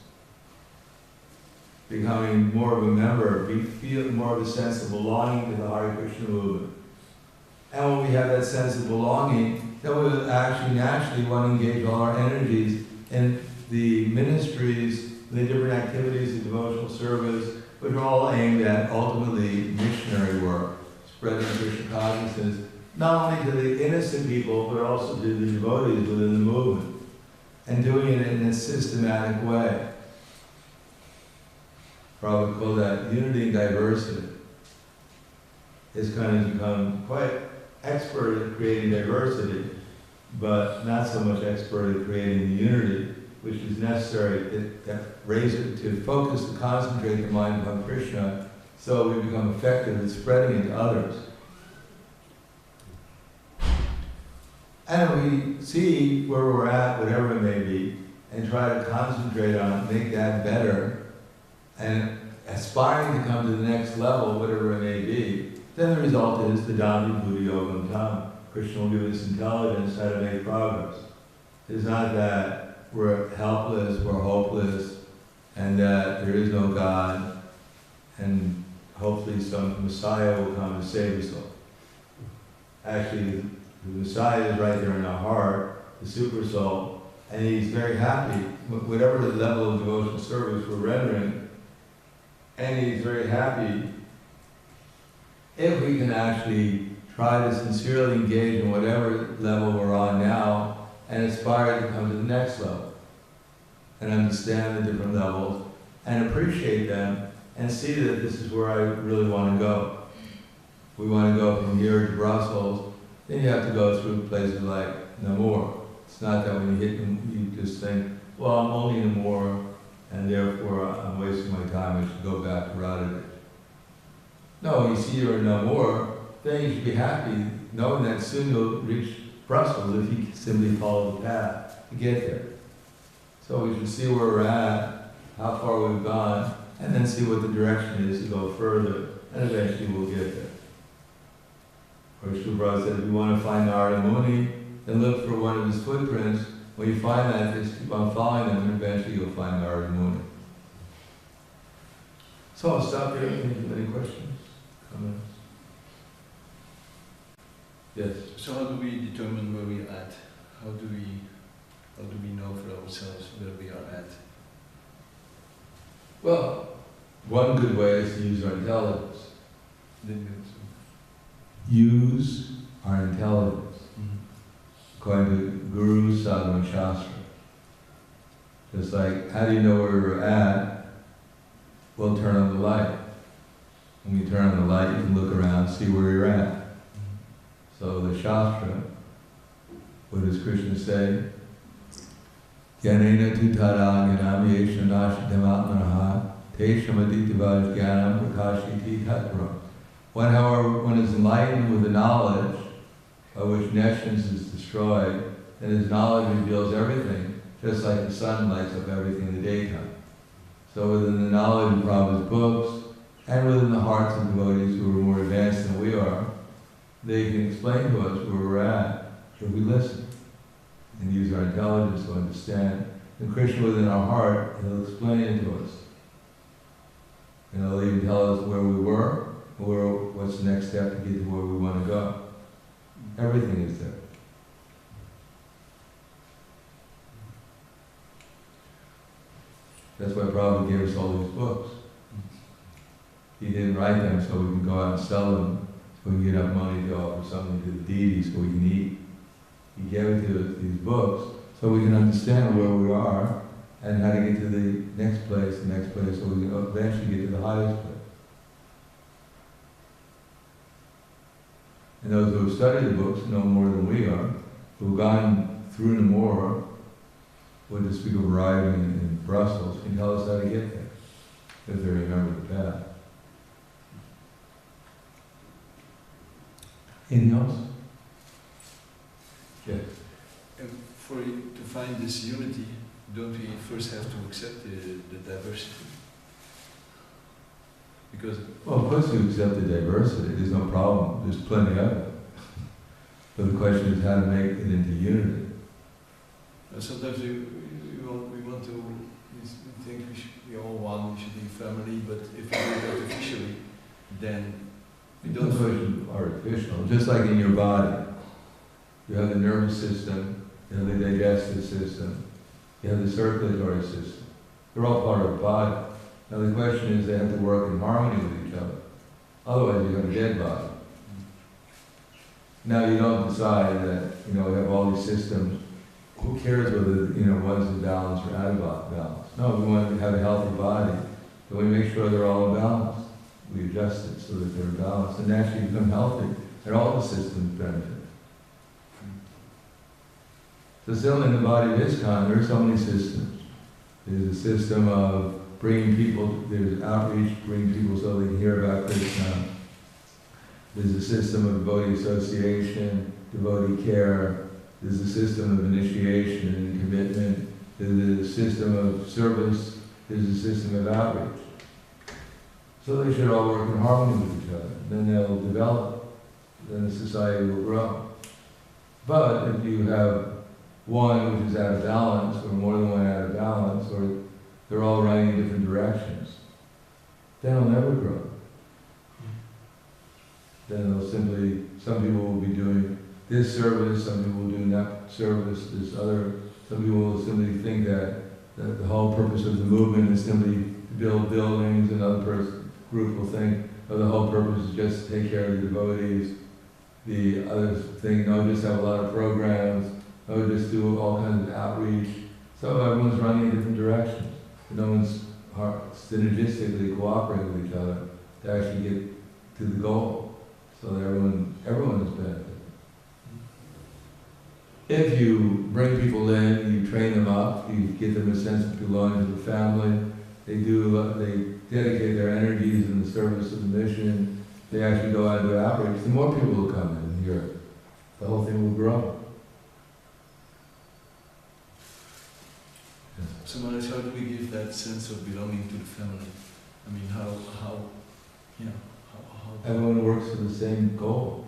becoming more of a member, feel more of a sense of belonging to the Hare Krishna movement. And when we have that sense of belonging, then we'll actually naturally want to engage all our energies in the ministries, the different activities of devotional service, which are all aimed at ultimately missionary work, spreading Krishna consciousness, not only to the innocent people, but also to the devotees within the movement, and doing it in a systematic way. Probably call that unity and diversity. It's kind of become quite expert at creating diversity, but not so much expert at creating the unity, which is necessary to focus, to concentrate the mind upon Krishna, so we become effective at spreading it to others. And we see where we're at, whatever it may be, and try to concentrate on it, make that better, and aspiring to come to the next level, whatever it may be, then the result is the Dhamma Buddhi Yogam Tam. Krishna will give us intelligence how to make progress. It's not that we're helpless, we're hopeless, and that there is no God, and hopefully some Messiah will come and save us all. Actually, the Messiah is right there in our heart, the super soul, and he's very happy, whatever the level of devotional service we're rendering, and he's very happy if we can actually try to sincerely engage in whatever level we're on now and aspire to come to the next level and understand the different levels and appreciate them and see that this is where I really want to go. We want to go from here to Brussels, then you have to go through places like Namur. It's not that when you hit them, you just think, well, I'm only in Namur, and therefore I'm wasting my time, I should go back to Radhadesh. No, you see you're in Namur, then you should be happy knowing that soon you'll reach Brussels if you simply follow the path to get there. So we should see where we're at, how far we've gone, and then see what the direction is to go further, and eventually we'll get there. Or Srila Prabhupada said, if you want to find Narada Muni, then look for one of his footprints. When you find that, just keep on following them, and eventually you'll find Narada Muni. So I'll stop here. Any questions? Comments? Yes. So how do we determine where we are at? How do we know for ourselves where we are at? Well, one good way is to use our intelligence. Use our intelligence. According to Guru Sadhana Shastra. Just like, how do you know where we're at? Well, turn on the light. When you turn on the light, you can look around and see where you're at. So the Shastra, what does Krishna say? Yanena tu tada ganami esha nashidam atmanaha Teshamaditavad Jnanam Prakashiti Tatvaram. When, however, one is enlightened with the knowledge of which nescience is destroyed, then his knowledge reveals everything, just like the sun lights up everything in the daytime. So within the knowledge of Prabhupada's books, and within the hearts of devotees who are more advanced than we are, they can explain to us where we're at if we listen and use our intelligence to understand. And Krishna within our heart, he'll explain it to us. And he'll even tell us where we were, or what's the next step to get to where we want to go. Everything is there. That's why Prabhupada gave us all these books. He didn't write them so we can go out and sell them, so we can get enough money to offer something to the deities so we can eat. He gave it to us, these books, so we can understand where we are and how to get to the next place, so we can eventually get to the highest place. And those who have studied the books know more than we are, who've gone through them more, with the speak of arriving in Brussels, can tell us how to get there, if they remember the path. Anything else? Yes. To find this unity, don't we first have to accept the diversity? Because Well, of course you accept the diversity, there's no problem, there's plenty of it. But the question is how to make it into unity. sometimes we want to we think we're all one, we should be family, but if we do it artificially, then we don't feel artificial. Just like in your body, you have the nervous system, you have the digestive system, you have the circulatory system. They're all part of the body. Now the question is they have to work in harmony with each other. Otherwise you have a dead body. Now you don't decide that, we have all these systems. Who cares whether, one's in balance or out of balance? No, we want to have a healthy body. So we make sure they're all in balance. We adjust it so that they're in balance and naturally become healthy and all the systems benefit. So still in the body of ISKCON, there are so many systems. There's a system of bringing people, there's outreach, bringing people so they can hear about Krishna. There's a system of devotee association, devotee care. There's a system of initiation and commitment. There's a system of service. There's a system of outreach. So they should all work in harmony with each other. Then they'll develop. Then the society will grow. But if you have one which is out of balance, or more than one out of balance, or they're all running in different directions, then it'll never grow. Then they'll simply, some people will be doing this service, some people will do that service, some people will simply think that the whole purpose of the movement is simply to build buildings, another group will think, the whole purpose is just to take care of the devotees. The other thing, just have a lot of programs, just do all kinds of outreach. So everyone's running in different directions. No one's synergistically cooperating with each other to actually get to the goal. So that everyone is benefited. If you bring people in, you train them up, you give them a sense of belonging to the family, they dedicate their energies in the service of the mission, they actually go out and do outreach, the more people will come in here. The whole thing will grow. So Maharaj, how do we give that sense of belonging to the family? I mean, how everyone works for the same goal.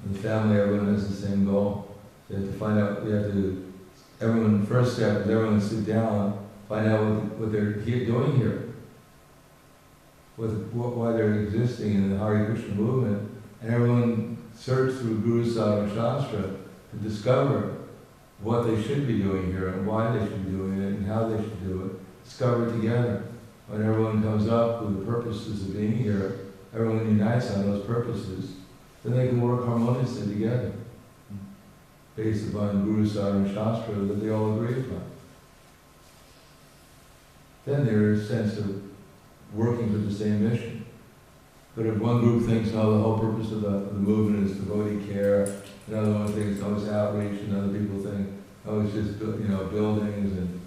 In the family, everyone has the same goal. So you have to find out, first step is everyone sit down, find out what they're doing here. Why they're existing in the Hare Krishna movement. And everyone search through Guru Sahib and Shastra to discover what they should be doing here and why they should be doing it and how they should do it. Discover it together. When everyone comes up with the purposes of being here, everyone unites on those purposes, then they can work harmoniously together, based upon Guru Sahib and Shastra that they all agree upon. Then there's a sense of working for the same mission. But if one group thinks, the whole purpose of the movement is devotee care, another one thinks, it's outreach, and other people think, it's just buildings, and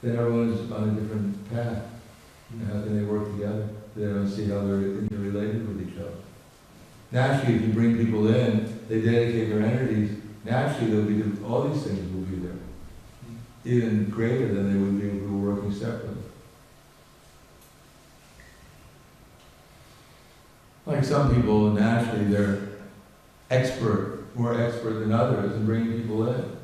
then everyone's on a different path. And how can they work together? They don't see how they're interrelated with each other. Naturally, if you bring people in, they dedicate their energies, naturally they'll be, all these things will be there. Even greater than they would be if we were working separately. Like some people, naturally, they're more expert than others in bringing people in.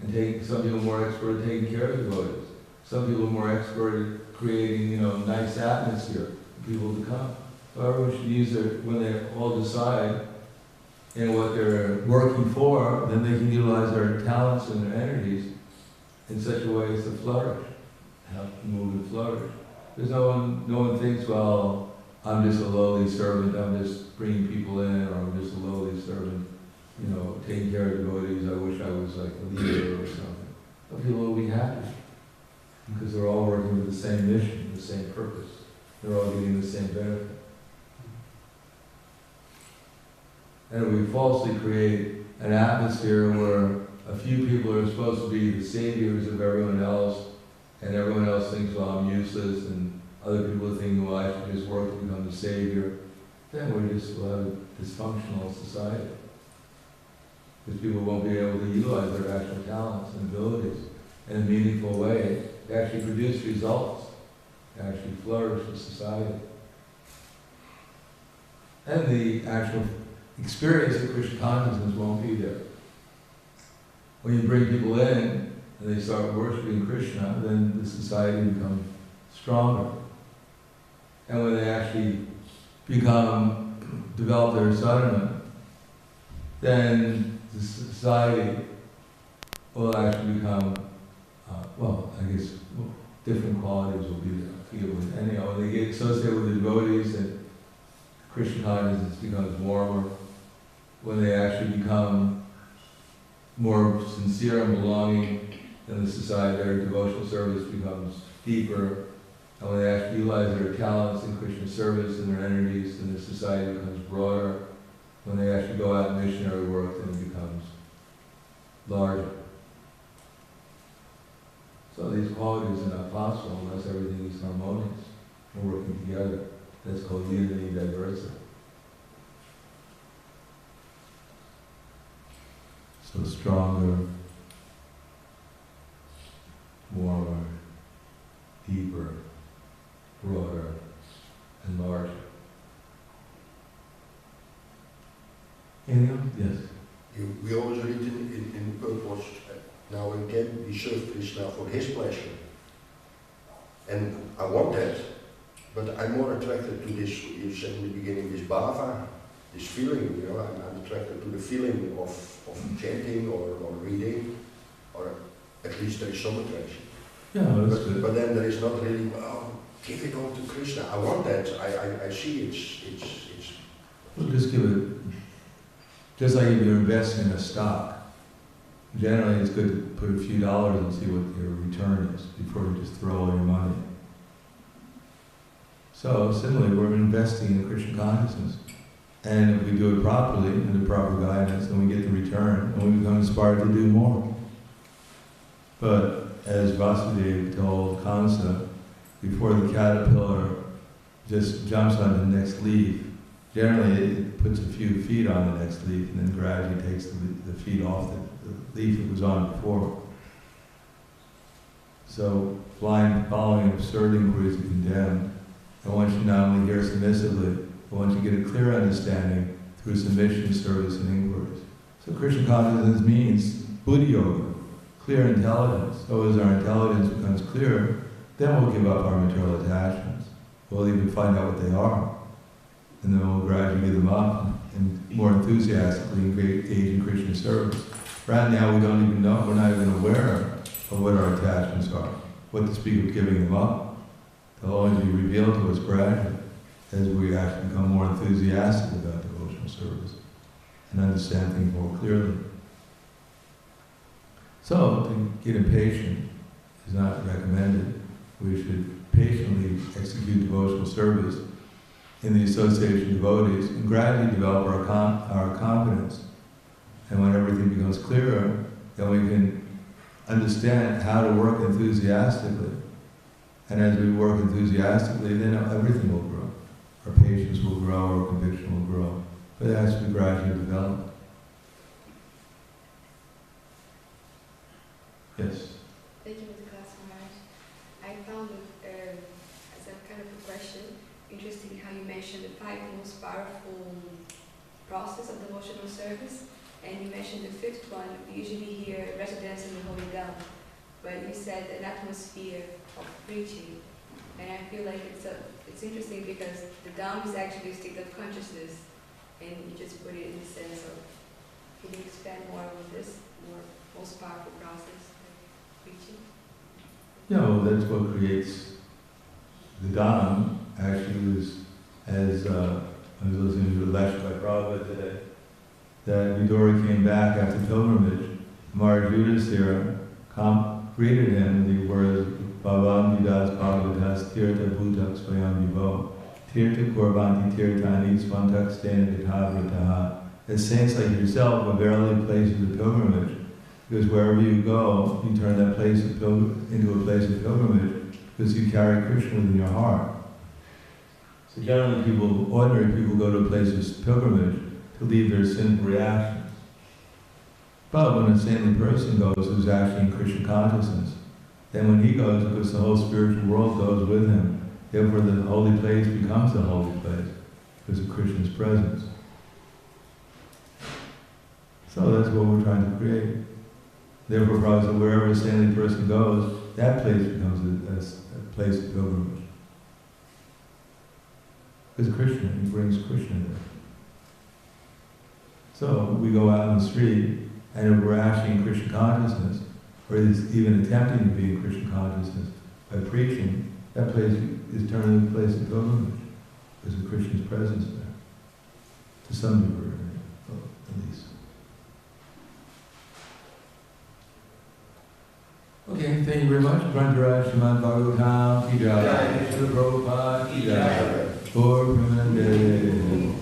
And some people more expert at taking care of the devotees. Some people are more expert at creating, nice atmosphere for people to come. So everyone should use when they all decide what they're working for, then they can utilize their talents and their energies in such a way as to flourish, help move and flourish. There's no one thinks, well, I'm just a lowly servant, I'm just bringing people in, or I'm just a lowly servant, taking care of devotees, I wish I was like a leader or something. But people will be happy, because they're all working with the same mission, the same purpose. They're all getting the same benefit. And we falsely create an atmosphere where a few people are supposed to be the saviors of everyone else, and everyone else thinks, well, I'm useless, and other people are thinking, well, I should just work to become the savior. Then we'll have a dysfunctional society. Because people won't be able to utilize their actual talents and abilities in a meaningful way to actually produce results, to actually flourish in society. And the actual experience of Krishna consciousness won't be there. When you bring people in and they start worshiping Krishna, then the society becomes stronger. And when they actually develop their sadhana, then the society will actually become, different qualities will be there. Anyhow, when they get associated with the devotees, and Krishna consciousness becomes warmer. When they actually become more sincere and belonging in the society, their devotional service becomes deeper. And when they actually utilize their talents in Krishna service and their energies, then the society becomes broader. When they actually go out in missionary work, then it becomes larger. So these qualities are not possible unless everything is harmonious and working together. That's called unity diversity. So stronger, warmer, deeper, broader, and larger. Anything else? Yes. We always read in purpose, now and again we serve Krishna for his pleasure. And I want that, but I'm more attracted to this, you said in the beginning, this bhava, this feeling, I'm attracted to the feeling of chanting or reading, or at least there is some attraction. Yeah, that's good. But then there is not really, give it all to Krishna. I want that. I see it's. Well, just give it. Just like if you're investing in a stock, generally it's good to put a few dollars and see what your return is before you just throw all your money. So similarly, we're investing in Krishna consciousness. And if we do it properly, under proper guidance, then we get the return, and we become inspired to do more. But as Vasudeva told Kansa, before the caterpillar just jumps on the next leaf, generally it puts a few feet on the next leaf and then gradually takes the feet off the leaf it was on before. So blind following of absurd inquiries are condemned, and one should not only hear submissively, but one should get a clear understanding through submission, service, and inquiries. So Krishna consciousness means Buddha Yoga, clear intelligence. So as our intelligence becomes clearer, then we'll give up our material attachments. We'll even find out what they are. And then we'll gradually give them up and more enthusiastically engage in Krishna service. Right now we don't even know, we're not even aware of what our attachments are, what to speak of giving them up. They'll only be revealed to us gradually as we actually become more enthusiastic about devotional service and understand things more clearly. So, to get impatient is not recommended. We should patiently execute devotional service in the association of devotees and gradually develop our confidence. And when everything becomes clearer, then we can understand how to work enthusiastically And as we work enthusiastically, then everything will grow. Our patience will grow, our conviction will grow. But it has to be gradually developed. Yes? Thank you for the class, Maharaj. I found it, as a kind of a question, interesting how you mentioned the 5 most powerful process of devotional service, and you mentioned the 5th one. We usually hear residence in the Holy Gum, but you said an atmosphere of preaching, and I feel like it's interesting because the Dham is actually a state of consciousness, and you just put it in the sense of, can you expand more on this most powerful process of preaching? Yeah, well, that's what creates the Dham. Actually, as I was listening to the lecture by Prabhupada today, that Vidura came back after pilgrimage. Maharaj Yudhisthira greeted him with the words, Bhavam Vidas Bhagavatas Tirtha Bhutak Swayam Vivo Tirtha Korbanti Tirthani Svantak Stena Gitavrataha. As saints like yourself are verily places of pilgrimage, because wherever you go, you turn that place of into a place of pilgrimage, because you carry Krishna within your heart. So generally ordinary people go to places of pilgrimage to leave their sinful reactions. But when a saintly person goes who's actually in Krishna consciousness, then when he goes, because the whole spiritual world goes with him, therefore the holy place becomes the holy place because of Krishna's presence. So that's what we're trying to create. Therefore, Prabhupada said, wherever a saintly person goes, that place becomes a place of pilgrimage. Because Krishna, he brings Krishna there. So we go out in the street, and if we're actually in Krishna consciousness, or is even attempting to be in Krishna consciousness by preaching, that place is turned into a place of pilgrimage because of Krishna's presence there, to some degree, at least. Okay, thank you very much. Grantaraj Srimad Bhagavatam ki jai, Srila Prabhupada ki jai, Gaur Premanande.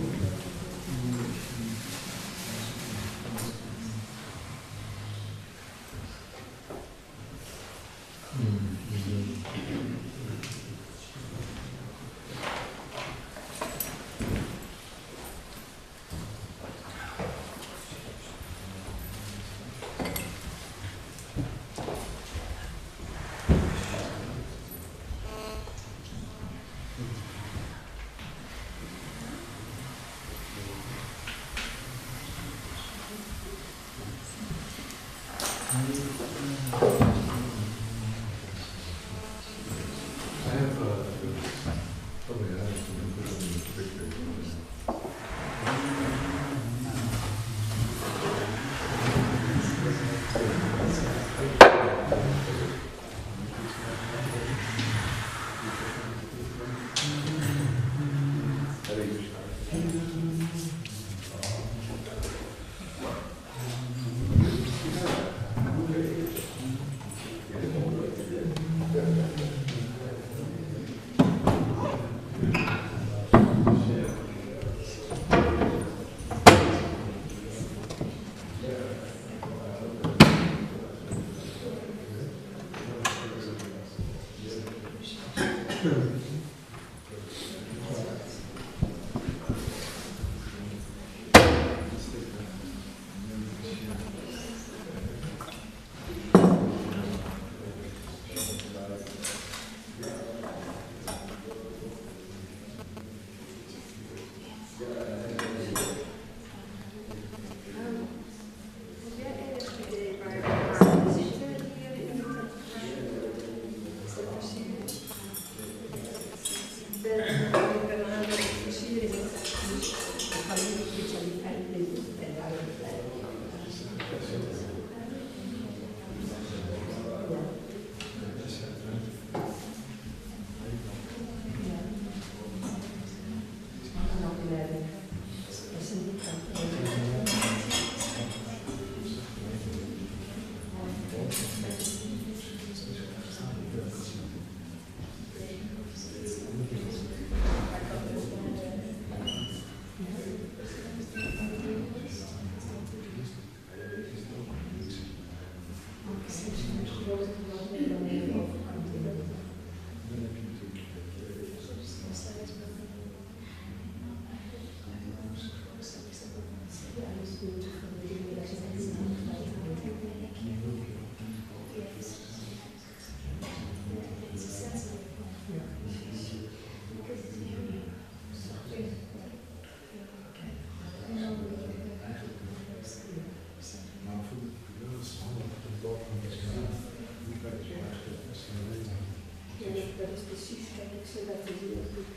precies, kijk, ik zei dat er hier ook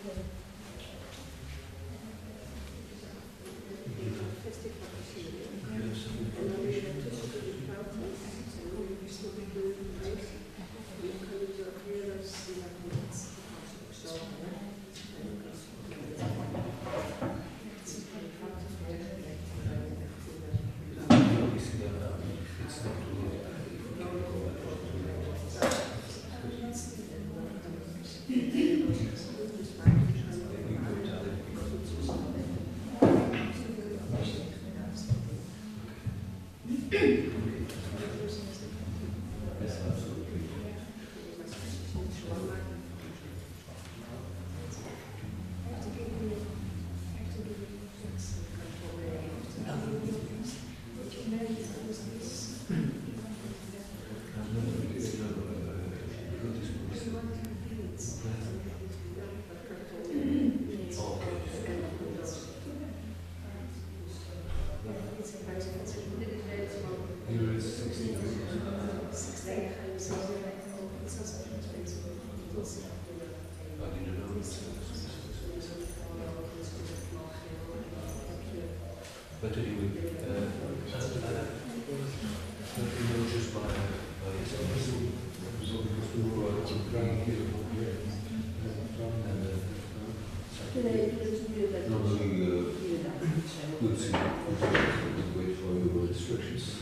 festival gezien. En dan weer tussen de fouten. En dan is het nog een heel geweest. En dan kan je ook weer als die dat niet. Als ook zo. En dan kan je But anyway, just by normally good to wait for your instructions.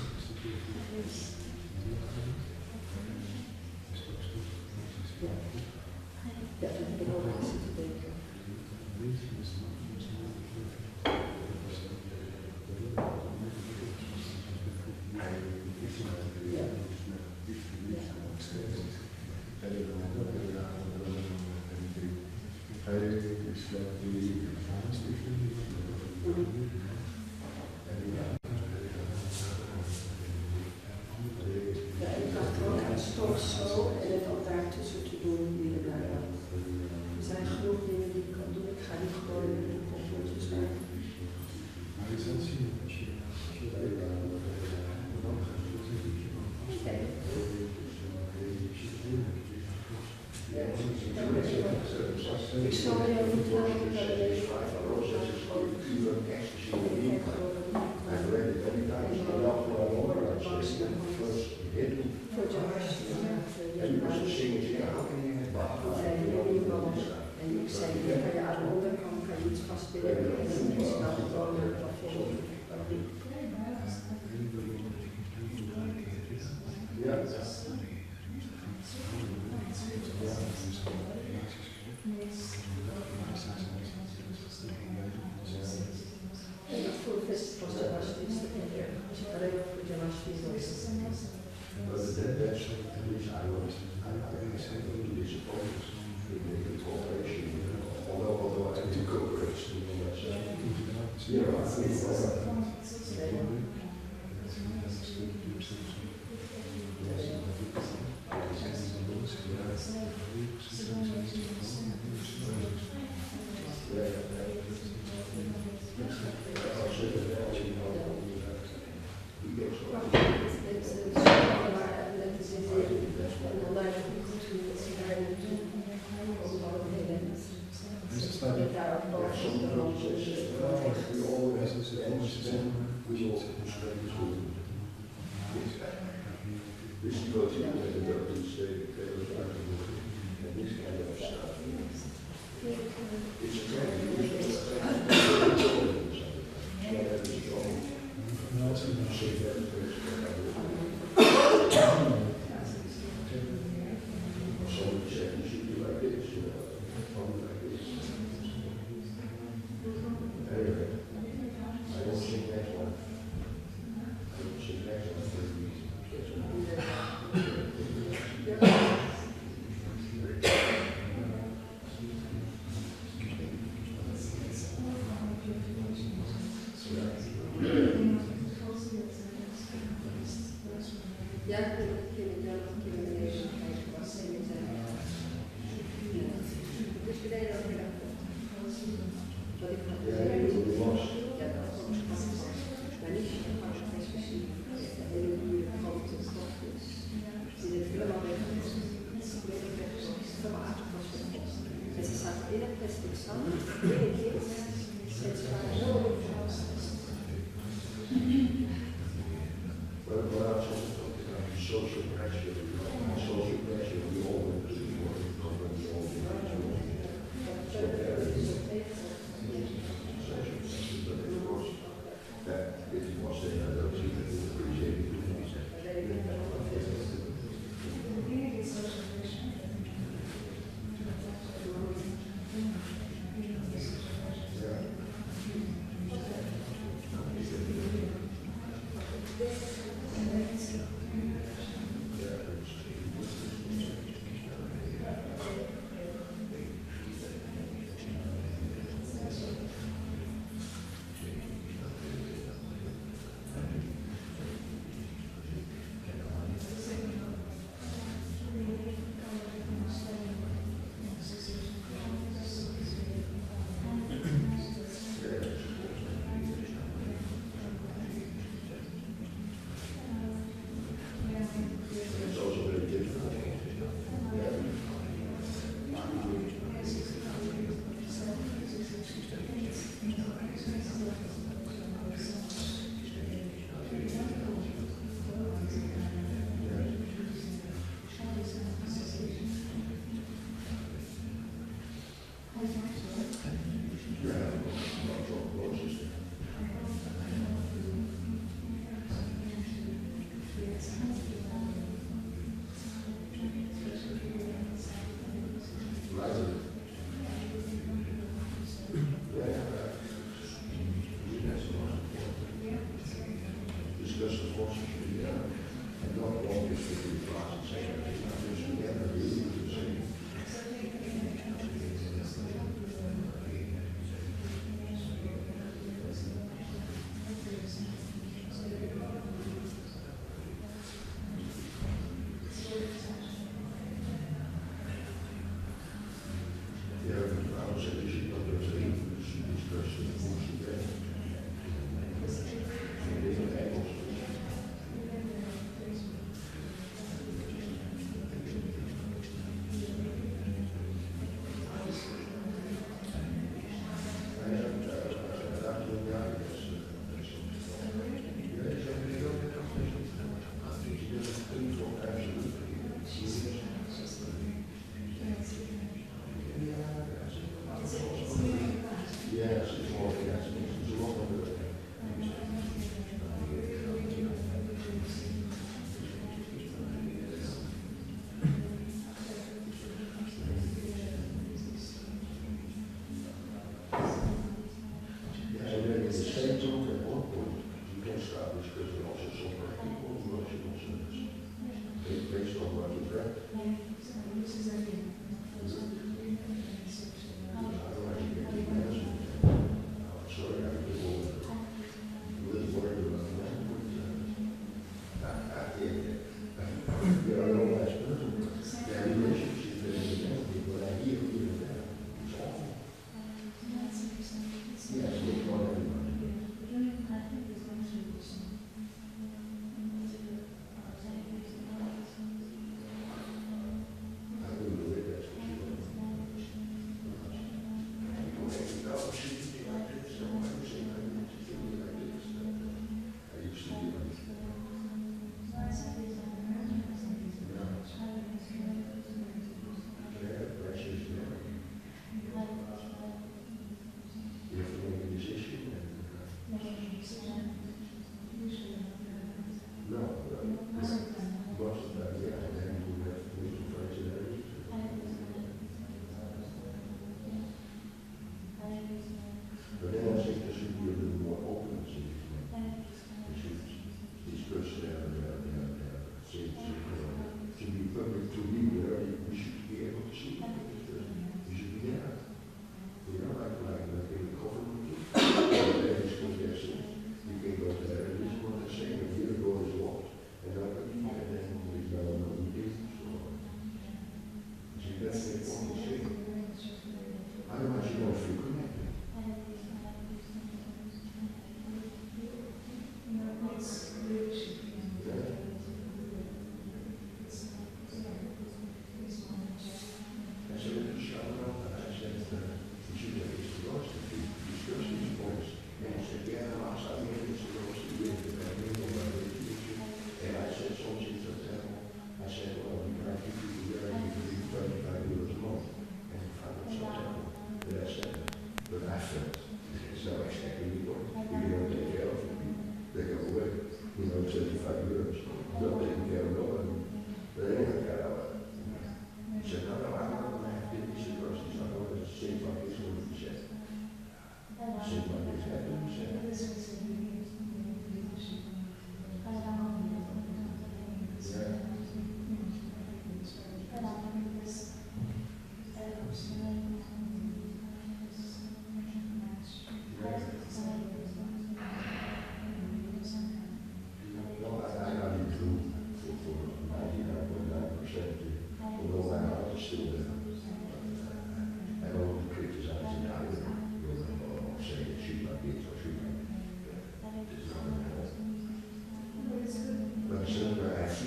Well, I also talked about social pressure. Social pressure, we all went through that it was there, I don't see that it's appreciated.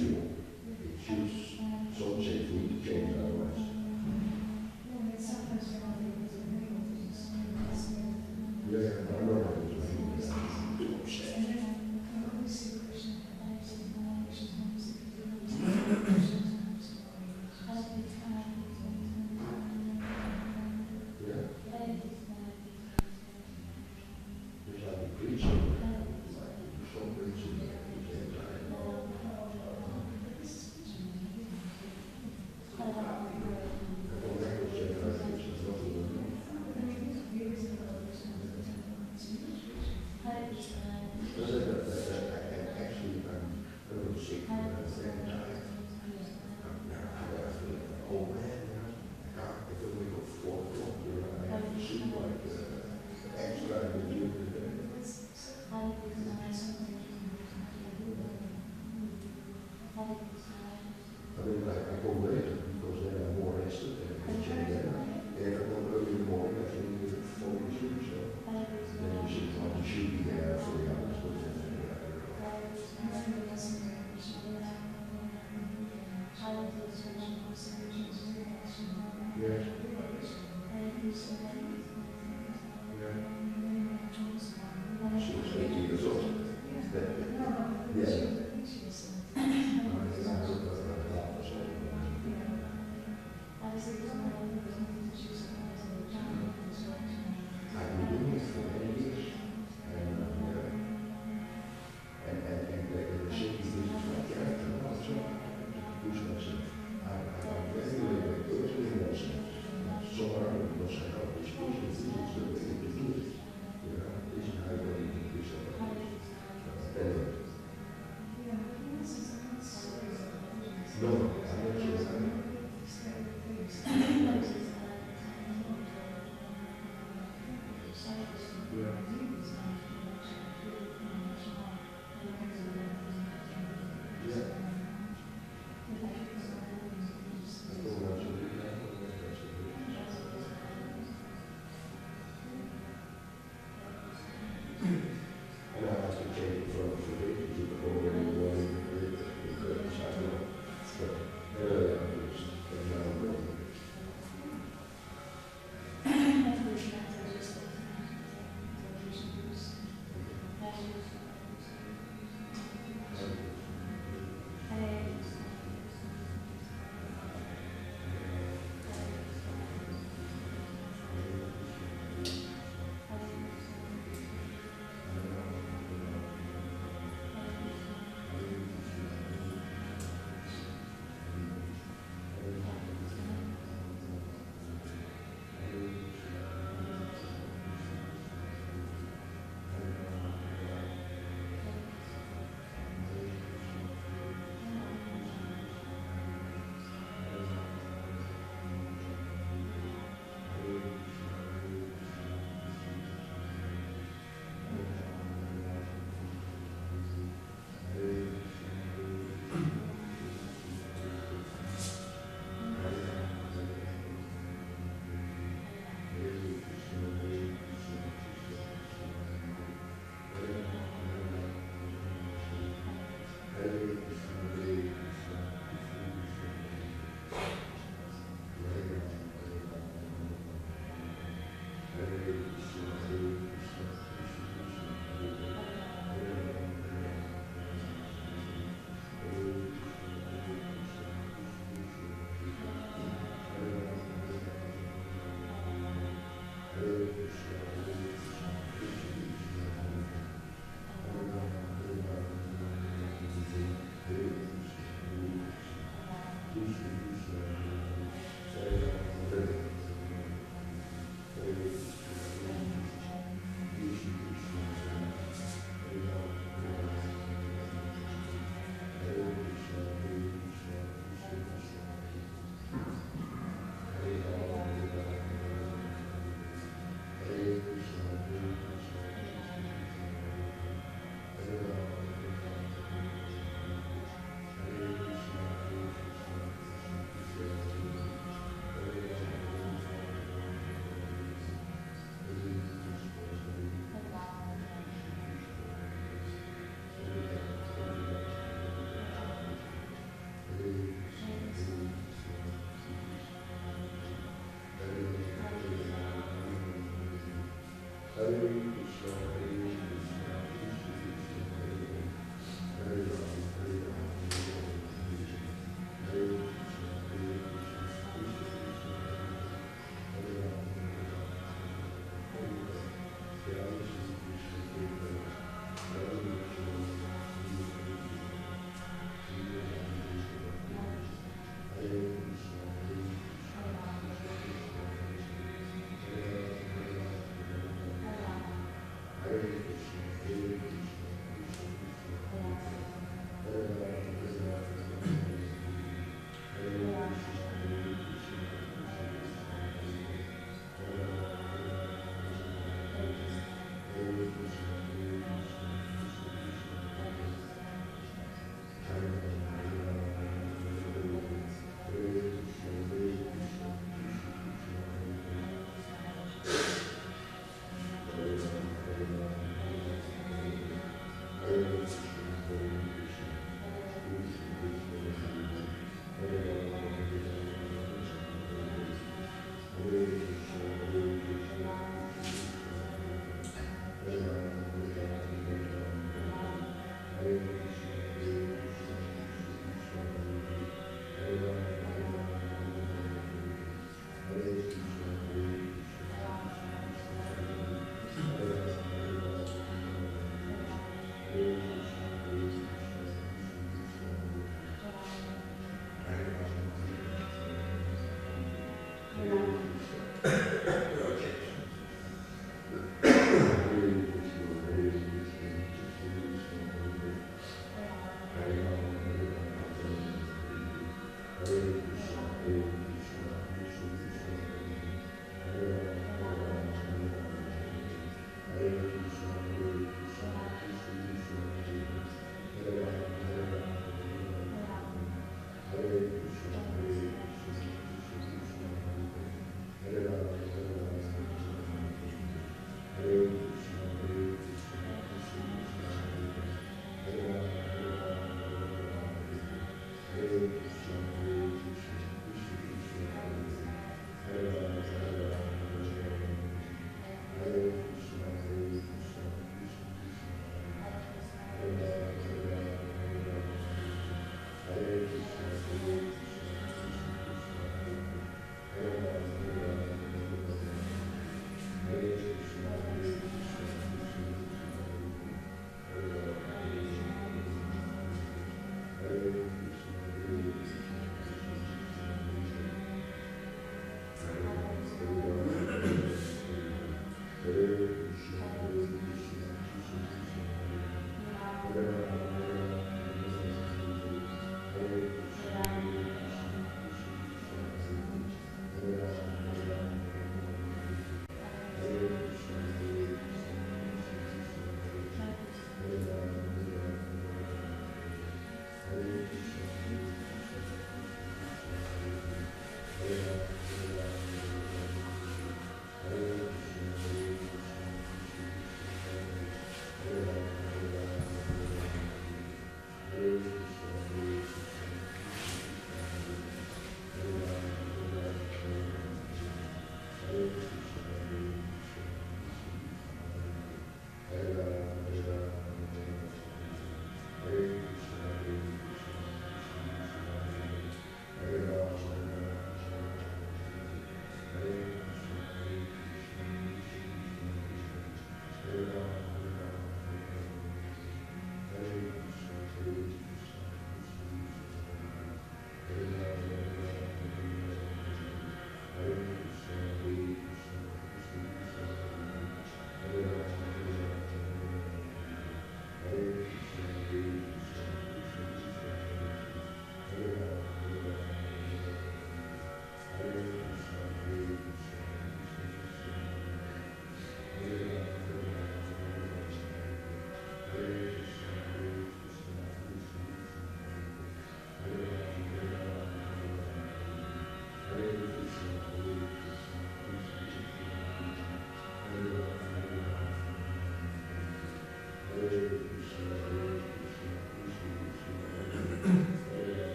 feel. It feels so safe for me to change otherwise. Yeah, I'm not having to feel upset.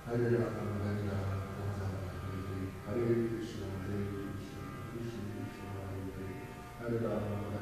Hare Rama, Hare Rama, Rama Rama, Hare Hare, Hare Krishna, Krishna Krishna, Hare Hare, Hare Rama.